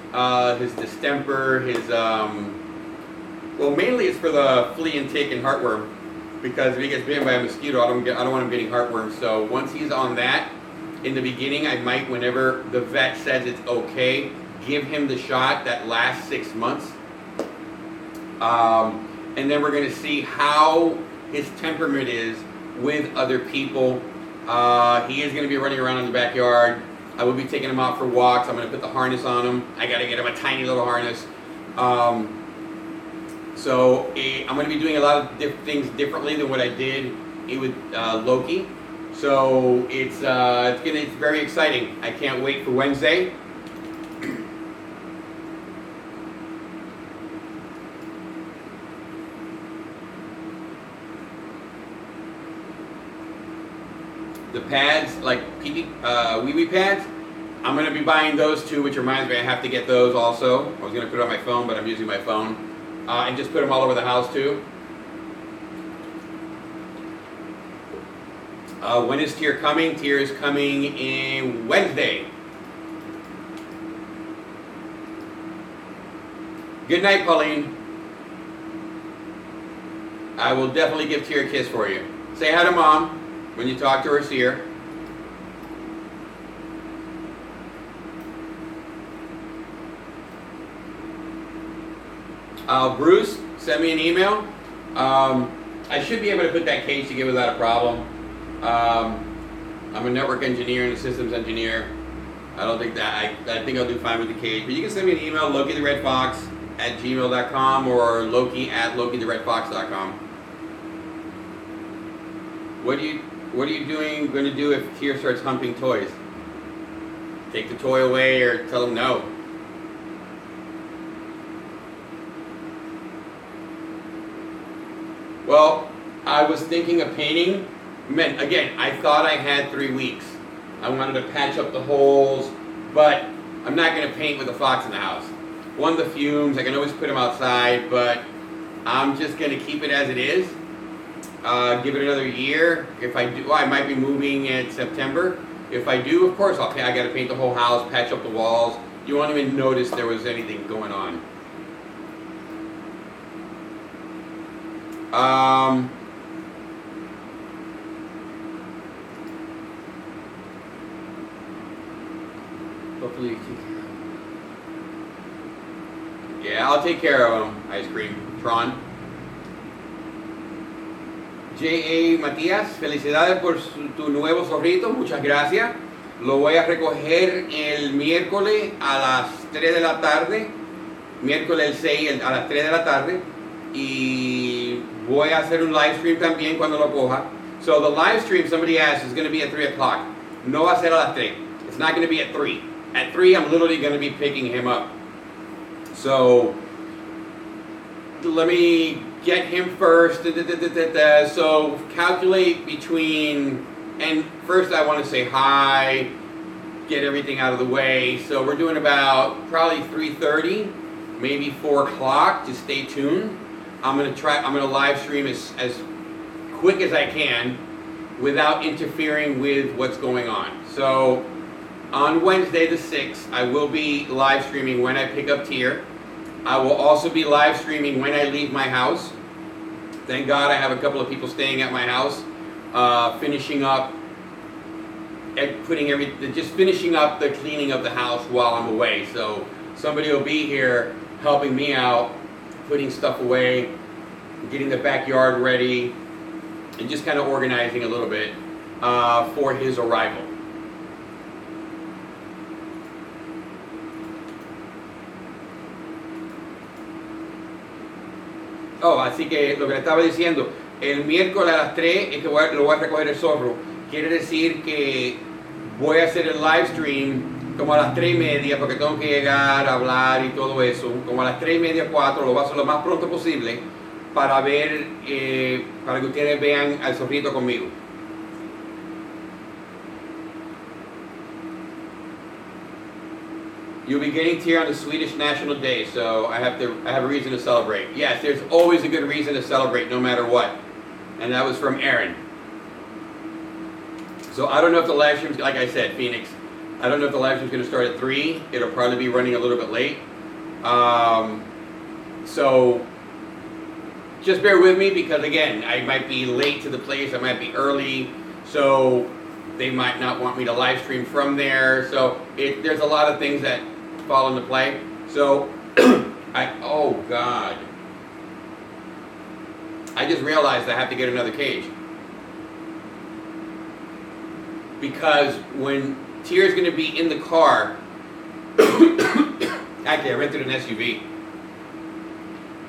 his distemper, his well, mainly it's for the flea and tick and heartworm, because if he gets bitten by a mosquito, I don't want him getting heartworm. So once he's on that, in the beginning, I might, whenever the vet says it's okay, give him the shot that lasts 6 months. And then we're going to see how his temperament is with other people. He is going to be running around in the backyard. I will be taking him out for walks. I'm going to put the harness on him. I got to get him a tiny little harness. So I'm going to be doing a lot of things differently than what I did with Loki. So it's very exciting. I can't wait for Wednesday. The pads, like wee-wee pads, I'm going to be buying those too, which reminds me I have to get those also. I was going to put it on my phone, but I'm using my phone. And just put them all over the house too. When is Tyr coming? Tyr is coming in Wednesday. Good night, Pauline. I will definitely give Tyr a kiss for you. Say hi to Mom when you talk to her, see her. Bruce, send me an email. I should be able to put that cage together without a problem. I'm a network engineer and a systems engineer. I don't think that I think I'll do fine with the cage. But you can send me an email, lokitheredfox@gmail.com or loki@lokitheredfox.com. What are you going to do if Tyr starts humping toys? Take the toy away or tell him no? Well, I was thinking of painting. Again, I thought I had 3 weeks. I wanted to patch up the holes, but I'm not going to paint with a fox in the house. One, the fumes, I can always put him outside, but I'm just going to keep it as it is. Give it another year. If I do, I might be moving in September. If I do, of course, I got to paint the whole house, patch up the walls. You won't even notice there was anything going on. Hopefully you can. Yeah, I'll take care of him. Ice cream. Tron. J.A. Matías, felicidades por tu nuevo zorrito. Muchas gracias. Lo voy a recoger el miércoles a las 3 de la tarde. Miércoles el 6 a las 3 de la tarde. Y voy a hacer un live stream también cuando lo coja. So the live stream, somebody asked, is going to be at 3 o'clock. No va a ser a las 3. It's not going to be at 3. At 3, I'm literally going to be picking him up. So let me get him first. So calculate between, and first I want to say hi, get everything out of the way. So we're doing about probably 3:30, maybe 4 o'clock. Just stay tuned. I'm gonna live stream as quick as I can without interfering with what's going on. So on Wednesday the 6th, I will be live streaming when I pick up Tyr. I will also be live streaming when I leave my house. Thank God I have a couple of people staying at my house, finishing up and just finishing up the cleaning of the house while I'm away. So somebody will be here helping me out, putting stuff away, getting the backyard ready, and just kind of organizing a little bit for his arrival. Oh, así que lo que le estaba diciendo, el miércoles a las 3 es que lo voy a recoger el zorro. Quiere decir que voy a hacer el live stream como a las 3:30, porque tengo que llegar a hablar y todo eso, como a las 3:30, 4, lo voy a hacer lo más pronto posible para ver, para que ustedes vean al zorrito conmigo. You'll be getting TYR on the Swedish National Day, so I have a reason to celebrate. Yes, there's always a good reason to celebrate, no matter what. And that was from Aaron. So I don't know if the live stream's, like I said, Phoenix, I don't know if the live stream's going to start at 3. It'll probably be running a little bit late. So just bear with me, because again, I might be late to the place, I might be early, so they might not want me to live stream from there. So there's a lot of things that fall into play. So oh God, I just realized I have to get another cage, because when TYR's going to be in the car, actually I rented an SUV.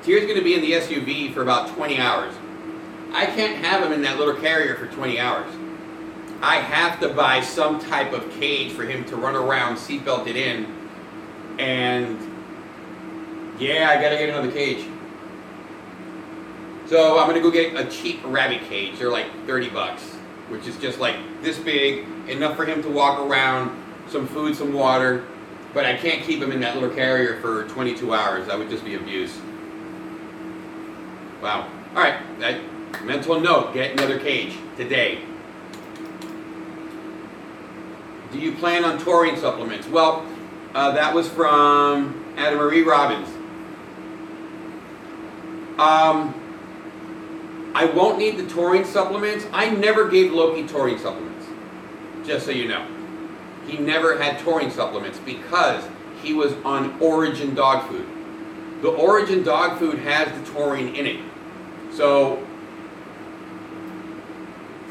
TYR's going to be in the SUV for about 20 hours. I can't have him in that little carrier for 20 hours. I have to buy some type of cage for him to run around, seatbelted in, and yeah, I gotta get another cage. So I'm gonna go get a cheap rabbit cage. They're like 30 bucks, which is just like this big, enough for him to walk around, some food, some water, but I can't keep him in that little carrier for 22 hours. That would just be abuse. Wow. All right, mental note, get another cage today. Do you plan on taurine supplements? Well, that was from Anna Marie Robbins. I won't need the taurine supplements. I never gave Loki taurine supplements, just so you know. He never had taurine supplements because he was on Origin dog food. The Origin dog food has the taurine in it. So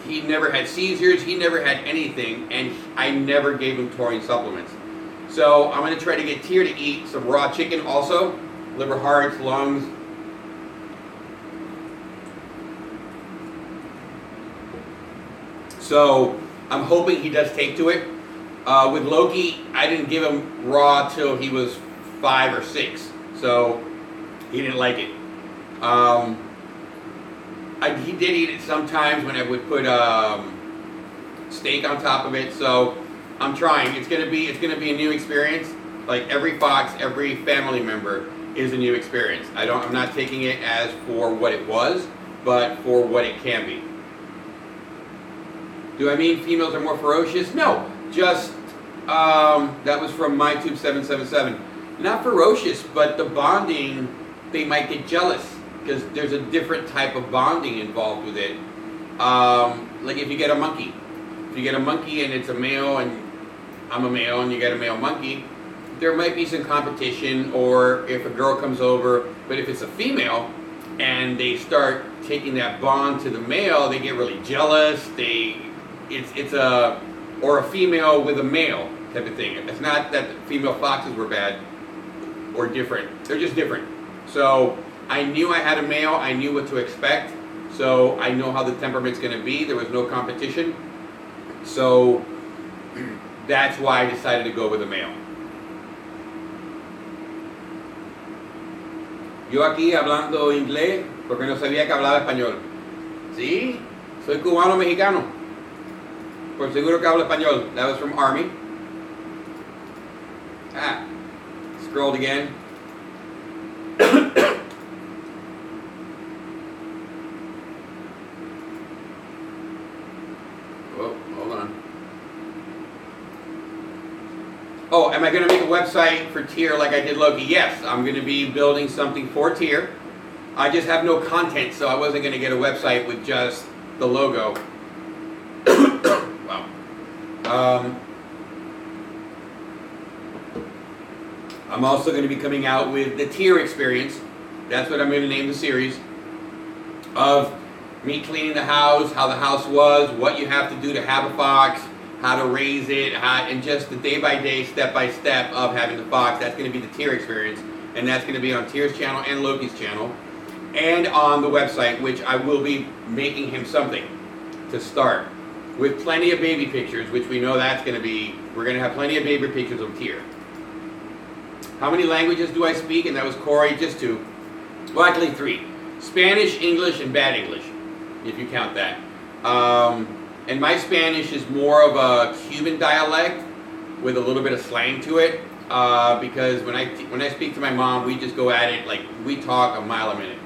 he never had seizures, he never had anything, and I never gave him taurine supplements. So I'm going to try to get TYR to eat some raw chicken also, liver, hearts, lungs. So I'm hoping he does take to it. With Loki, I didn't give him raw till he was 5 or 6, so he didn't like it. He did eat it sometimes when I would put steak on top of it. So I'm trying. It's gonna be a new experience. Like every fox, every family member is a new experience. I'm not taking it as for what it was, but for what it can be. Do I mean females are more ferocious? No, just that was from MyTube777. Not ferocious, but the bonding, they might get jealous, because there's a different type of bonding involved with it. Like if you get a monkey. If you get a monkey and it's a male and I'm a male and you get a male monkey, there might be some competition, or if a girl comes over, but if it's a female and they start taking that bond to the male, they get really jealous. Or a female with a male type of thing. It's not that the female foxes were bad or different. They're just different. So I knew I had a male, I knew what to expect, so I know how the temperament's going to be. There was no competition, so that's why I decided to go with a male. Yo aquí hablando inglés porque no sabía que hablaba español. ¿Sí? Soy cubano mexicano. Por seguro que hablo español. That was from Army. Scrolled again. Oh, am I going to make a website for TYR like I did Loki? Yes, I'm going to be building something for TYR. I just have no content, so I wasn't going to get a website with just the logo. Wow. I'm also going to be coming out with the TYR experience. That's what I'm going to name the series. Of me cleaning the house, how the house was, what you have to do to have a fox, how to raise it, and just the day-by-day, step-by-step of having the fox. That's going to be the TYR experience, and that's going to be on TYR's channel and Loki's channel, and on the website, which I will be making him something to start, with plenty of baby pictures, which we know that's going to be We're going to have plenty of baby pictures of TYR. How many languages do I speak? And that was Corey, just 2. Well, actually 3. Spanish, English, and bad English, if you count that. And my Spanish is more of a Cuban dialect with a little bit of slang to it. Because when I speak to my mom, we just go at it like we talk a mile a minute.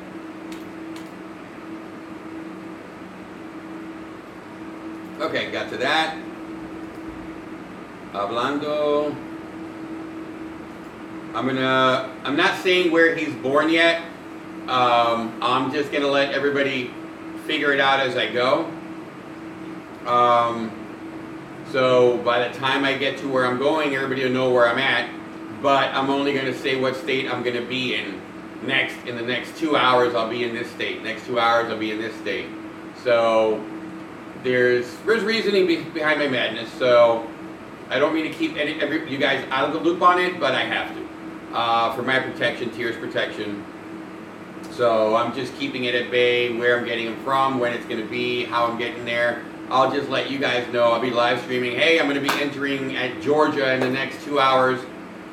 Okay, got to that. Hablando. I'm not saying where he's born yet. I'm just gonna let everybody figure it out as I go. So by the time I get to where I'm going, everybody will know where I'm at. But I'm only going to say what state I'm going to be in next. In the next 2 hours, I'll be in this state. Next 2 hours, I'll be in this state. So there's reasoning behind my madness. So I don't mean to keep you guys out of the loop on it, but I have to for my protection, TYR's protection. So I'm just keeping it at bay, where I'm getting them from, when it's going to be, how I'm getting there. I'll just let you guys know. I'll be live streaming. Hey, I'm going to be entering at Georgia in the next 2 hours.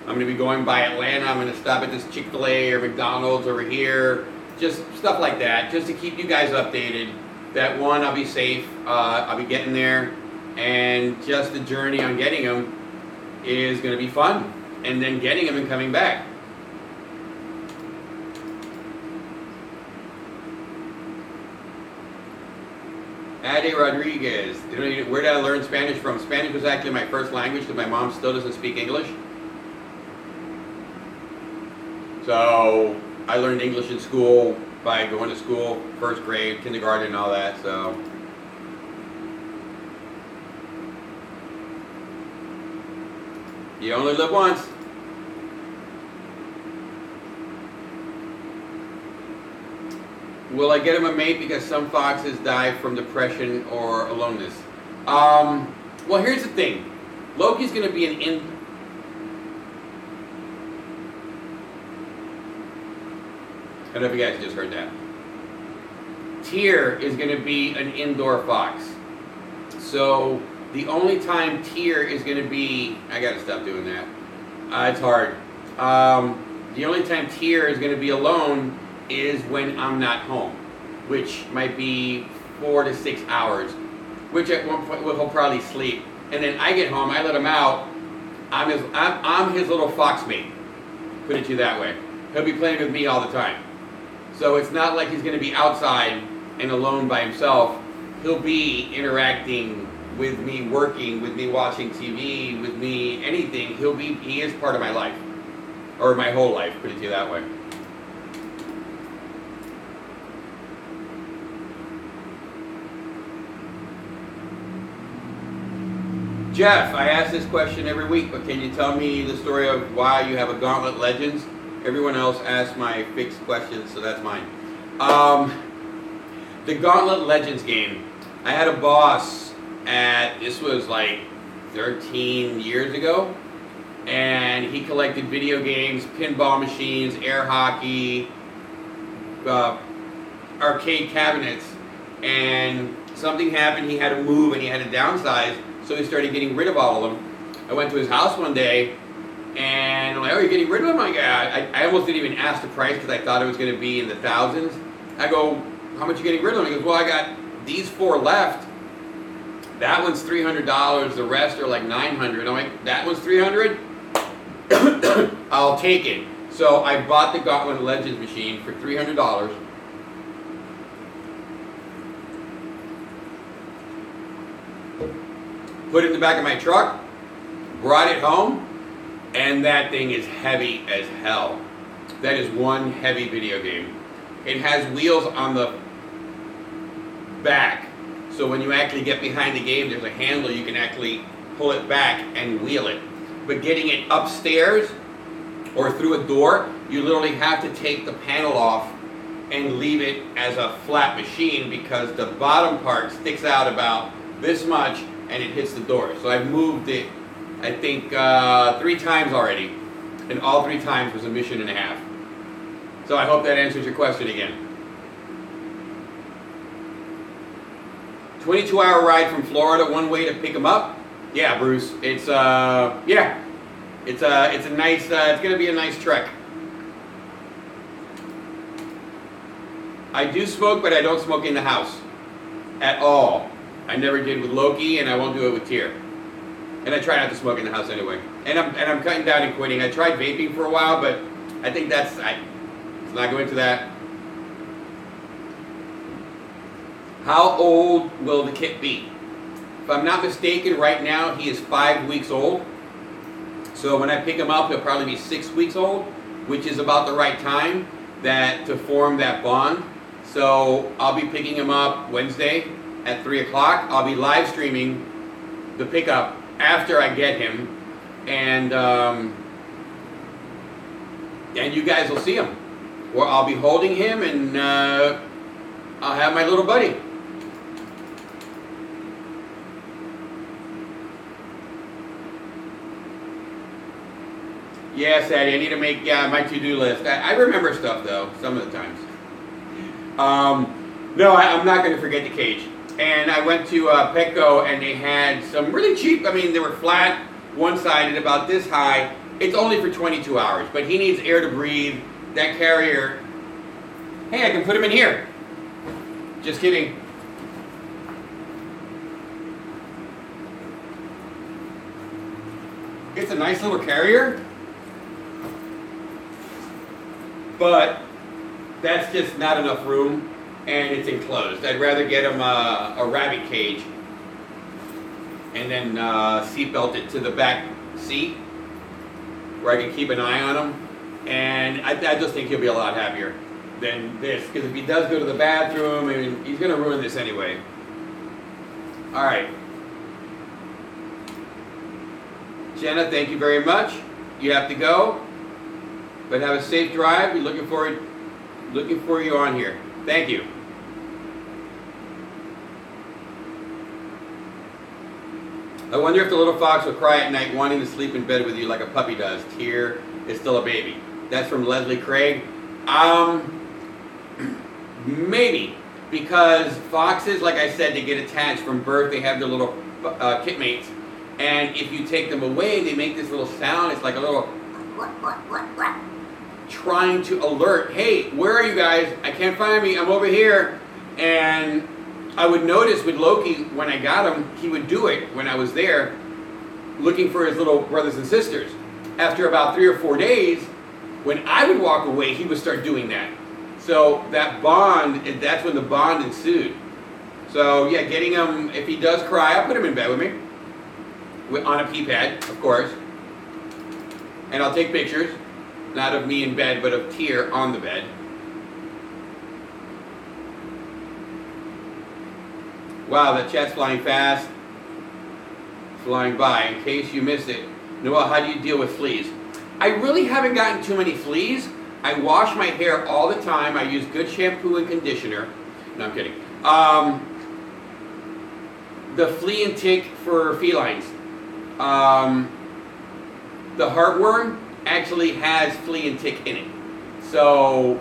I'm going to be going by Atlanta. I'm going to stop at this Chick-fil-A or McDonald's over here. Just stuff like that, just to keep you guys updated. That one, I'll be safe. I'll be getting there. And just the journey on getting them is going to be fun. And then getting them and coming back. Ade Rodriguez, where did I learn Spanish from? Spanish was actually my first language because my mom still doesn't speak English. So I learned English in school by going to school, first grade, kindergarten, and all that. So you only live once. Will I get him a mate because some foxes die from depression or aloneness? Well, here's the thing. Loki's going to be I don't know if you guys just heard that. TYR is going to be an indoor fox. So the only time TYR is going to be... I got to stop doing that. It's hard. The only time TYR is going to be alone is when I'm not home, which might be 4 to 6 hours, which at one point he'll probably sleep. And then I get home, I let him out. I'm his little fox mate, put it to you that way. He'll be playing with me all the time. So it's not like he's going to be outside and alone by himself. He'll be interacting with me, working with me, watching TV, with me, anything. He is part of my life, or my whole life, put it to you that way. Jeff, I ask this question every week, but can you tell me the story of why you have a Gauntlet Legends? Everyone else asks my fixed questions, so that's mine. The Gauntlet Legends game. I had a boss this was like 13 years ago, and he collected video games, pinball machines, air hockey, arcade cabinets, and something happened. He had to move and he had to downsize. So he started getting rid of all of them. I went to his house one day, and I'm like, oh, you're getting rid of them? I almost didn't even ask the price because I thought it was going to be in the thousands. I go, how much are you getting rid of them? He goes, well, I got these 4 left. That one's $300. The rest are like $900. I'm like, that one's $300? I'll take it. So I bought the Gauntlet Legends machine for $300. Put it in the back of my truck, brought it home, and that thing is heavy as hell. That is one heavy video game. It has wheels on the back, so when you actually get behind the game, there's a handle, you can actually pull it back and wheel it. But getting it upstairs or through a door, you literally have to take the panel off and leave it as a flat machine because the bottom part sticks out about this much and it hits the door. So I've moved it, I think, 3 times already, and all 3 times was a mission and a half. So I hope that answers your question again. 22-hour ride from Florida, one way to pick them up. Yeah, Bruce. It's yeah. It's a nice. It's gonna be a nice trek. I do smoke, but I don't smoke in the house at all. I never did with Loki, and I won't do it with Tyr. And I try not to smoke in the house anyway. And I'm cutting down and quitting. I tried vaping for a while, but I think let's not go into that. How old will the kit be? If I'm not mistaken, right now he is 5 weeks old. So when I pick him up, he'll probably be 6 weeks old, which is about the right time to form that bond. So I'll be picking him up Wednesday at 3 o'clock. I'll be live streaming the pickup after I get him, and you guys will see him. Or I'll be holding him, and I'll have my little buddy. Yeah, Sadie, I need to make my to-do list. I remember stuff, though, some of the times. No, I'm not going to forget the cage. And I went to Petco, and they had some really cheap, I mean, they were flat, one-sided, about this high. It's only for 22 hours, but he needs air to breathe. That carrier, hey, I can put him in here. Just kidding. It's a nice little carrier, but that's just not enough room, and it's enclosed. I'd rather get him a rabbit cage and then seatbelt it to the back seat where I can keep an eye on him. And I just think he'll be a lot happier than this, because if he does go to the bathroom, I mean, he's going to ruin this anyway. All right. Jenna, thank you very much. You have to go, but have a safe drive. We're looking for you on here. Thank you. I wonder if the little fox will cry at night wanting to sleep in bed with you like a puppy does. Tyr is still a baby. That's from Leslie Craig. Maybe, because foxes, like I said, they get attached from birth. They have their little kit mates. And if you take them away, they make this little sound. It's like a little trying to alert, hey, where are you guys? I can't find me. I'm over here. And I would notice with Loki, when I got him, he would do it when I was there, looking for his little brothers and sisters. After about 3 or 4 days, when I would walk away, he would start doing that. So that bond, that's when the bond ensued. So yeah, getting him, if he does cry, I'll put him in bed with me. On a pee pad, of course. And I'll take pictures, not of me in bed, but of Tyr on the bed. Wow, that chat's flying fast. Flying by. In case you missed it, Noel, how do you deal with fleas? I really haven't gotten too many fleas. I wash my hair all the time. I use good shampoo and conditioner. No, I'm kidding. The flea and tick for felines. The heartworm actually has flea and tick in it. So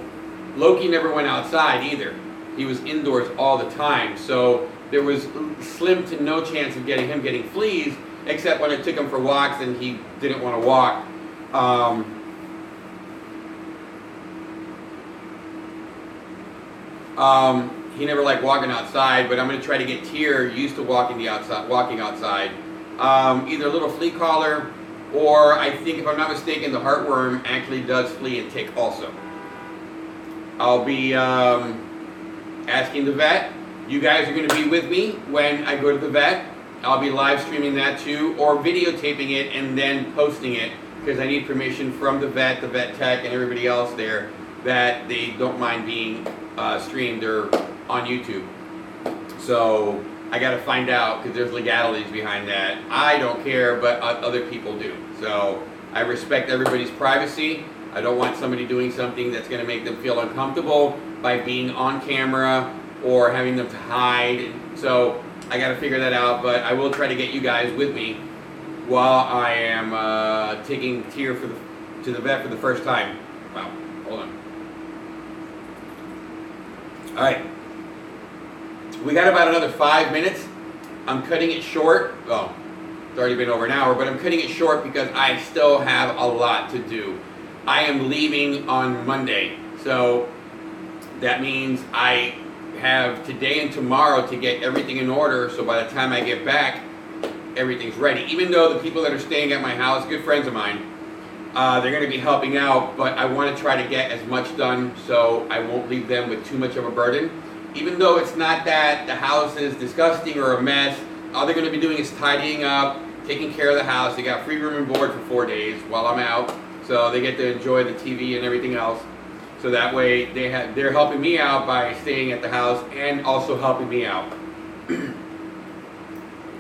Loki never went outside either. He was indoors all the time. So there was slim to no chance of him getting fleas, except when I took him for walks and he didn't want to walk. He never liked walking outside, but I'm going to try to get Tyr used to walking outside. Either a little flea collar, or I think, if I'm not mistaken, the heartworm actually does flea and tick also. I'll be asking the vet. You guys are going to be with me when I go to the vet. I'll be live streaming that too, or videotaping it and then posting it, because I need permission from the vet tech, and everybody else there that they don't mind being streamed or on YouTube. So I got to find out, because there's legalities behind that. I don't care, but other people do. So I respect everybody's privacy. I don't want somebody doing something that's going to make them feel uncomfortable by being on camera or having them to hide. So I got to figure that out, but I will try to get you guys with me while I am taking Tyr to the vet for the first time. Wow, hold on. All right. We got about another 5 minutes. I'm cutting it short. Oh, It's already been over an hour, but I'm cutting it short because I still have a lot to do. I am leaving on Monday, so that means I have today and tomorrow to get everything in order, so by the time I get back, everything's ready. Even though the people that are staying at my house, good friends of mine, they're going to be helping out, but I want to try to get as much done so I won't leave them with too much of a burden. Even though it's not that the house is disgusting or a mess, all they're going to be doing is tidying up, taking care of the house. They got free room and board for 4 days while I'm out, so they get to enjoy the TV and everything else. So that way they're helping me out by staying at the house and also helping me out.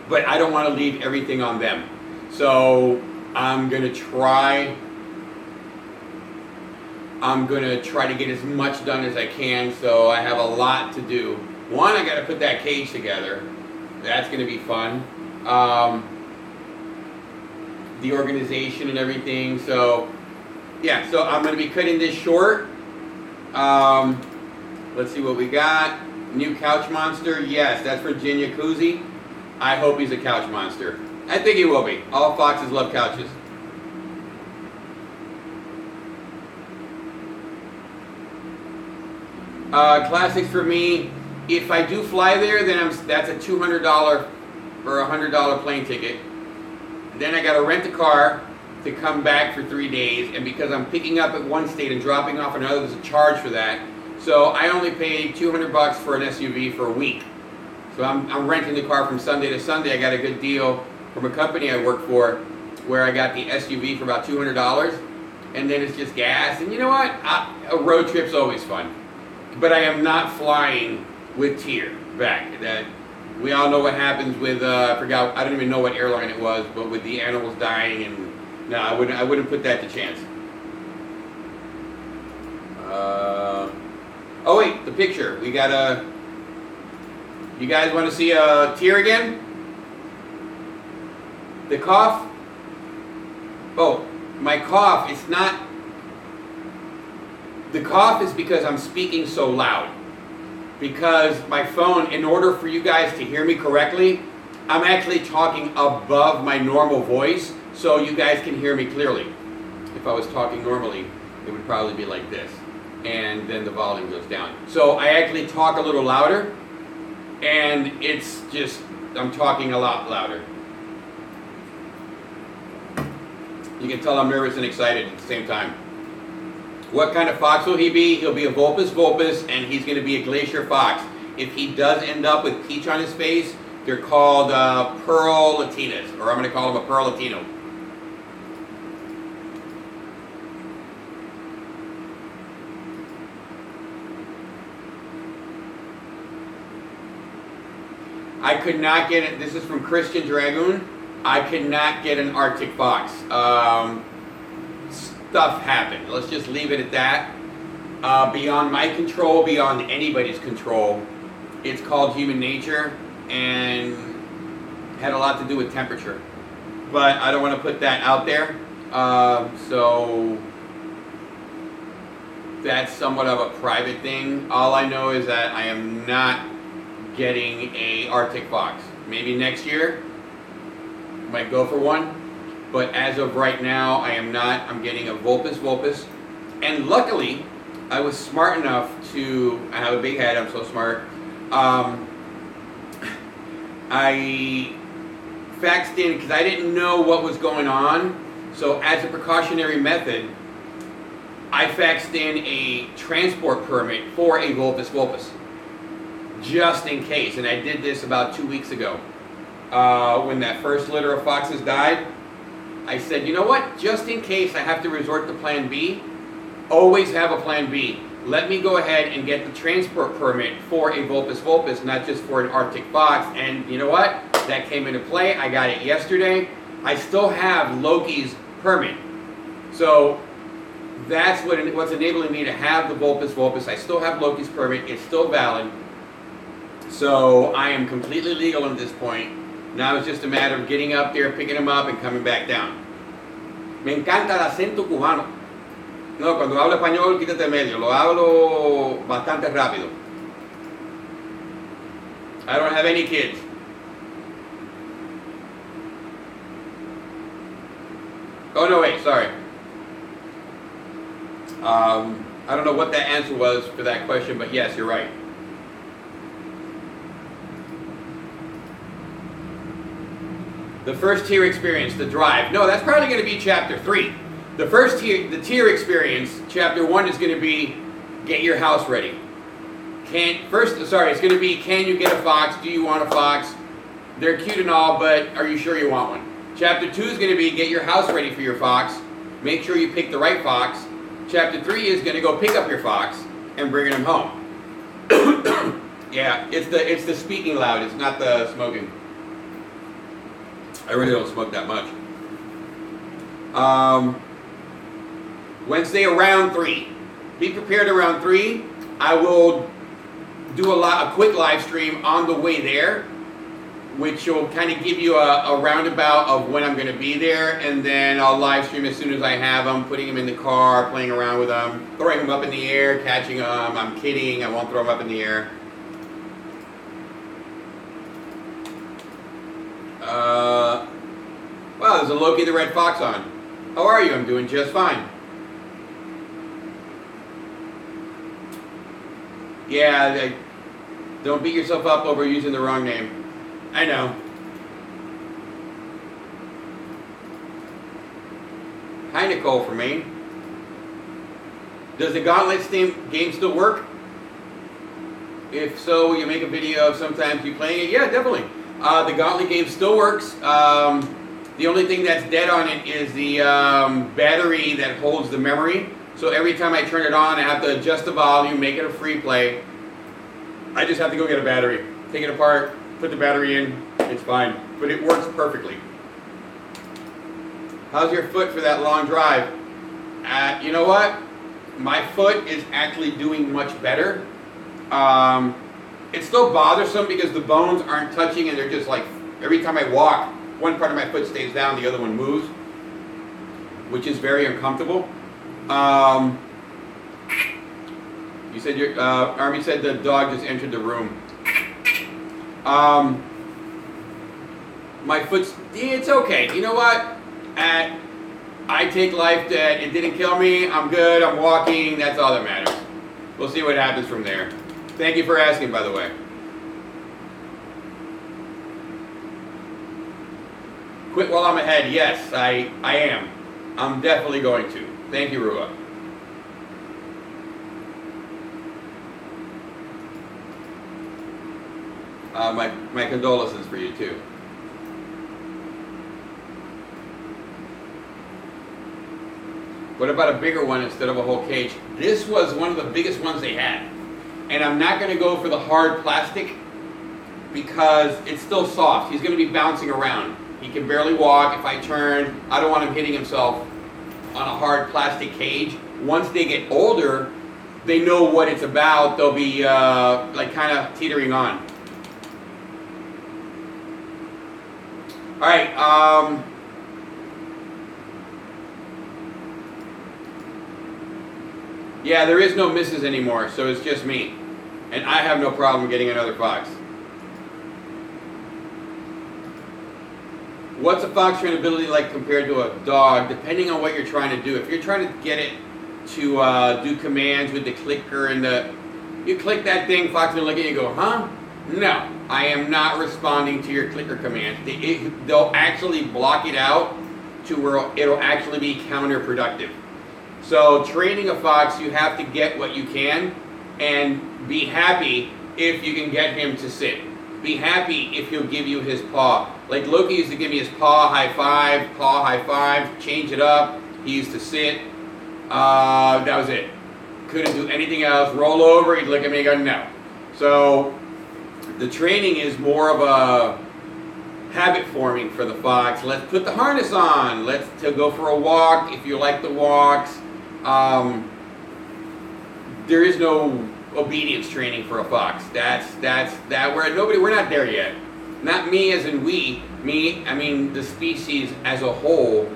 But I don't want to leave everything on them. So I'm going to try to get as much done as I can, so I have a lot to do. One, I got to put that cage together. That's going to be fun. The organization and everything. So, yeah, so I'm going to be cutting this short. Let's see what we got. New couch monster. Yes, that's Virginia Koozie. I hope he's a couch monster. I think he will be. All foxes love couches. Classics for me, if I do fly there, then that's a $200 or $100 plane ticket. Then I got to rent a car to come back for 3 days, and because I'm picking up at one state and dropping off another, there's a charge for that. So I only paid $200 for an SUV for a week. So I'm renting the car from Sunday to Sunday. I got a good deal from a company I work for where I got the SUV for about $200, and then it's just gas. And you know what? A road trip's always fun. But I am not flying with TYR back. That we all know what happens with I forgot. I don't even know what airline it was, but with the animals dying, and no, I wouldn't put that to chance. Oh wait, the picture. We got a. You guys want to see TYR again? The cough. Oh, my cough. It's not. The cough is because I'm speaking so loud. Because my phone, in order for you guys to hear me correctly, I'm actually talking above my normal voice, so you guys can hear me clearly. If I was talking normally, it would probably be like this, and then the volume goes down. So I actually talk a little louder, and it's just, I'm talking a lot louder. You can tell I'm nervous and excited at the same time. What kind of fox will he be? He'll be a Vulpes Vulpes, and he's going to be a Glacier Fox. If he does end up with peach on his face, they're called Pearl Latinas, or I'm going to call him a Pearl Latino. I could not get it. This is from Christian Dragoon. I could not get an Arctic fox. Stuff happened. Let's just leave it at that. Beyond my control, beyond anybody's control. It's called human nature, and had a lot to do with temperature. But I don't want to put that out there. So that's somewhat of a private thing. All I know is that I am not getting a Arctic fox. Maybe next year, might go for one. But as of right now, I am not. I'm getting a Vulpes Vulpes. And luckily, I was smart enough to, I have a big head, I'm so smart. I faxed in, because I didn't know what was going on. So as a precautionary method, I faxed in a transport permit for a Vulpes Vulpes. Just in case. And I did this about 2 weeks ago. When that first litter of foxes died, I said, you know what, just in case I have to resort to plan B, always have a plan B. Let me go ahead and get the transport permit for a Vulpes Vulpes, not just for an Arctic fox. And you know what, that came into play. I got it yesterday. I still have Loki's permit. So that's what's enabling me to have the Vulpes Vulpes. I still have Loki's permit. It's still valid. So I am completely legal at this point. Now it's just a matter of getting up there, picking them up, and coming back down. Me encanta el acento cubano. No, cuando hablo español, quítate medio. Lo hablo bastante rápido. I don't have any kids. Oh, no, wait, sorry. I don't know what that answer was for that question, but yes, you're right. The first tier experience, the drive. No, that's probably going to be chapter 3. The first tier, the tier experience, chapter 1 is going to be get your house ready. It's going to be can you get a fox? Do you want a fox? They're cute and all, but are you sure you want one? Chapter 2 is going to be get your house ready for your fox. Make sure you pick the right fox. Chapter 3 is going to go pick up your fox and bring him home. Yeah, it's the speaking loud. It's not the smoking. I really don't smoke that much. Wednesday around 3. Be prepared around 3. I will do a quick live stream on the way there, which will kind of give you a roundabout of when I'm going to be there, and then I'll live stream as soon as I have them, putting them in the car, playing around with them, throwing them up in the air, catching them. I'm kidding, I won't throw them up in the air. Wow, there's a Loki the Red Fox on. How are you? I'm doing just fine. Yeah, don't beat yourself up over using the wrong name. I know. Hi, Nicole from Maine. Does the Gauntlet game still work? If so, will you make a video of sometimes you playing it? Yeah, definitely. The Gauntlet game still works. The only thing that's dead on it is the battery that holds the memory. So every time I turn it on, I have to adjust the volume, make it a free play. I just have to go get a battery, take it apart, put the battery in, it's fine. But it works perfectly. How's your foot for that long drive? You know what? My foot is actually doing much better. It's still bothersome because the bones aren't touching and they're just like, every time I walk, one part of my foot stays down, the other one moves, which is very uncomfortable. You said Army said the dog just entered the room. My foot's, it's okay. You know what? I take life that it didn't kill me. I'm good. I'm walking. That's all that matters. We'll see what happens from there. Thank you for asking, by the way. Quit while I'm ahead. Yes, I am. I'm definitely going to. Thank you, Rua. My condolences for you, too. What about a bigger one instead of a whole cage? This was one of the biggest ones they had. And I'm not going to go for the hard plastic because it's still soft. He's going to be bouncing around. He can barely walk. If I turn, I don't want him hitting himself on a hard plastic cage. Once they get older, they know what it's about. They'll be like kind of teetering on. All right. Yeah, there is no misses anymore, so it's just me. And I have no problem getting another fox. What's a fox trainability like compared to a dog, depending on what you're trying to do? If you're trying to get it to do commands with the clicker and you click that thing, fox will look at you and go, huh? No, I am not responding to your clicker commands. They'll actually block it out to where it'll actually be counterproductive. So training a fox, you have to get what you can and be happy if you can get him to sit. Be happy if he'll give you his paw. Like Loki used to give me his paw high five, change it up. He used to sit. That was it. Couldn't do anything else. Roll over, he'd look at me and go, no. So the training is more of a habit forming for the fox. Let's put the harness on. Let's go for a walk if you like the walks. There is no obedience training for a fox. We're not there yet. Not me as in we, me, I mean the species as a whole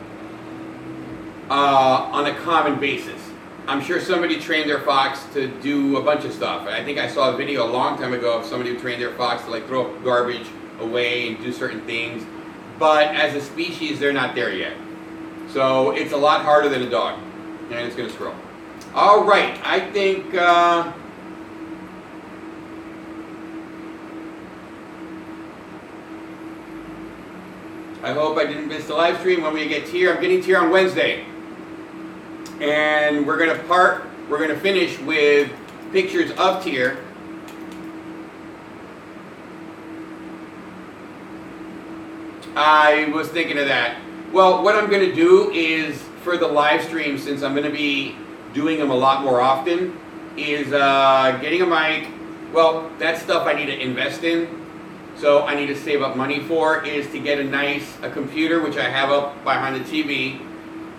on a common basis. I'm sure somebody trained their fox to do a bunch of stuff. I think I saw a video a long time ago of somebody who trained their fox to like throw garbage away and do certain things. But as a species, they're not there yet. So it's a lot harder than a dog, and it's going to scroll. All right, I think I hope I didn't miss the live stream. When we get TYR, I'm getting TYR on Wednesday, and we're going to finish with pictures of TYR. I was thinking of that. Well, what I'm going to do is, for the live stream, since I'm going to be doing them a lot more often, is getting a mic. Well, that stuff I need to invest in, so I need to save up money for, is to get a computer, which I have up behind the TV,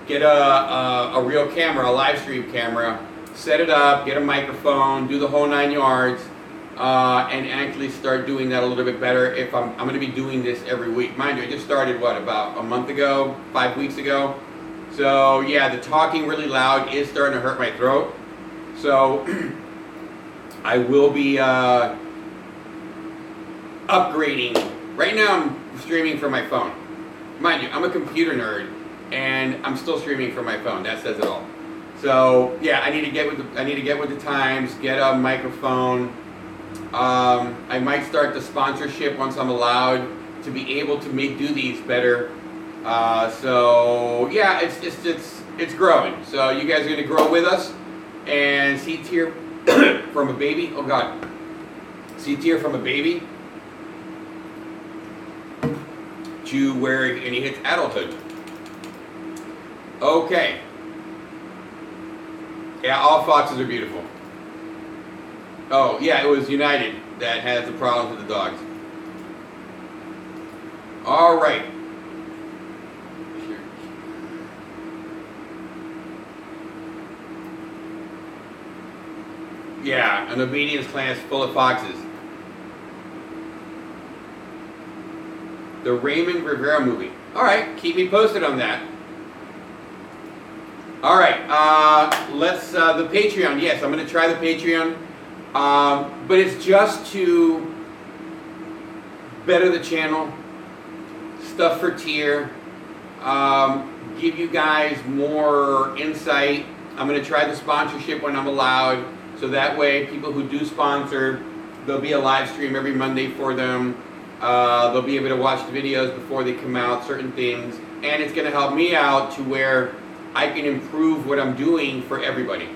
get a real camera, a live stream camera, set it up, get a microphone, do the whole 9 yards, and actually start doing that a little bit better if I'm going to be doing this every week. Mind you, I just started, what, about a month ago, 5 weeks ago? So yeah, the talking really loud is starting to hurt my throat. So I will be upgrading. Right now I'm streaming from my phone. Mind you, I'm a computer nerd, and I'm still streaming from my phone. That says it all. So yeah, I need to get with the times, get a microphone. I might start the sponsorship once I'm allowed to be able to do these better. So yeah, it's growing. So you guys are gonna grow with us and see TYR from a baby. Oh God, see TYR from a baby to where and he hits adulthood. Okay. Yeah, all foxes are beautiful. Oh, yeah, it was United that has the problems with the dogs. All right. Yeah, an obedience clan is full of foxes. The Raymond Rivera movie. All right, keep me posted on that. All right, let's, the Patreon. Yes, I'm going to try the Patreon. But it's just to better the channel, stuff for TYR, give you guys more insight. I'm going to try the sponsorship when I'm allowed, so that way people who do sponsor, there'll be a live stream every Monday for them. They'll be able to watch the videos before they come out, certain things, and it's going to help me out to where I can improve what I'm doing for everybody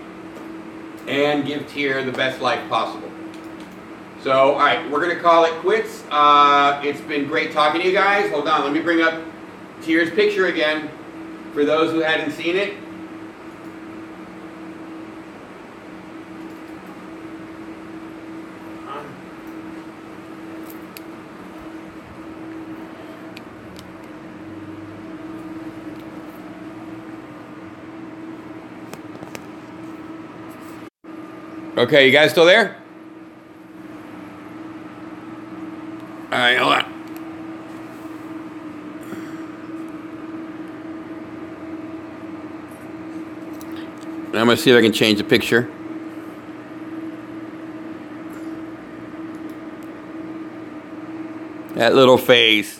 and give TYR the best life possible. So, all right, we're going to call it quits. It's been great talking to you guys. Hold on, let me bring up TYR's picture again for those who hadn't seen it. Okay, you guys still there? All right, hold on. I'm going to see if I can change the picture. That little face.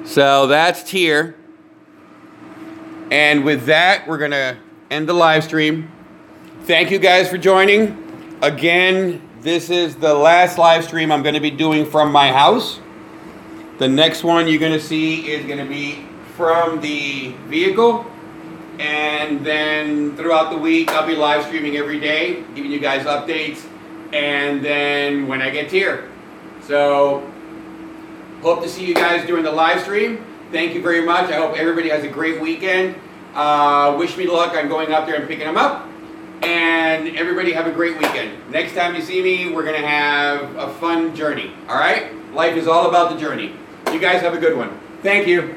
So that's TYR. And with that, we're going to end the live stream. Thank you guys for joining. Again, this is the last live stream I'm going to be doing from my house. The next one you're going to see is going to be from the vehicle. And then throughout the week, I'll be live streaming every day, giving you guys updates. And then when I get TYR. So, hope to see you guys during the live stream. Thank you very much. I hope everybody has a great weekend. Wish me luck on going out there and picking them up. And everybody have a great weekend. Next time you see me, we're going to have a fun journey. All right? Life is all about the journey. You guys have a good one. Thank you.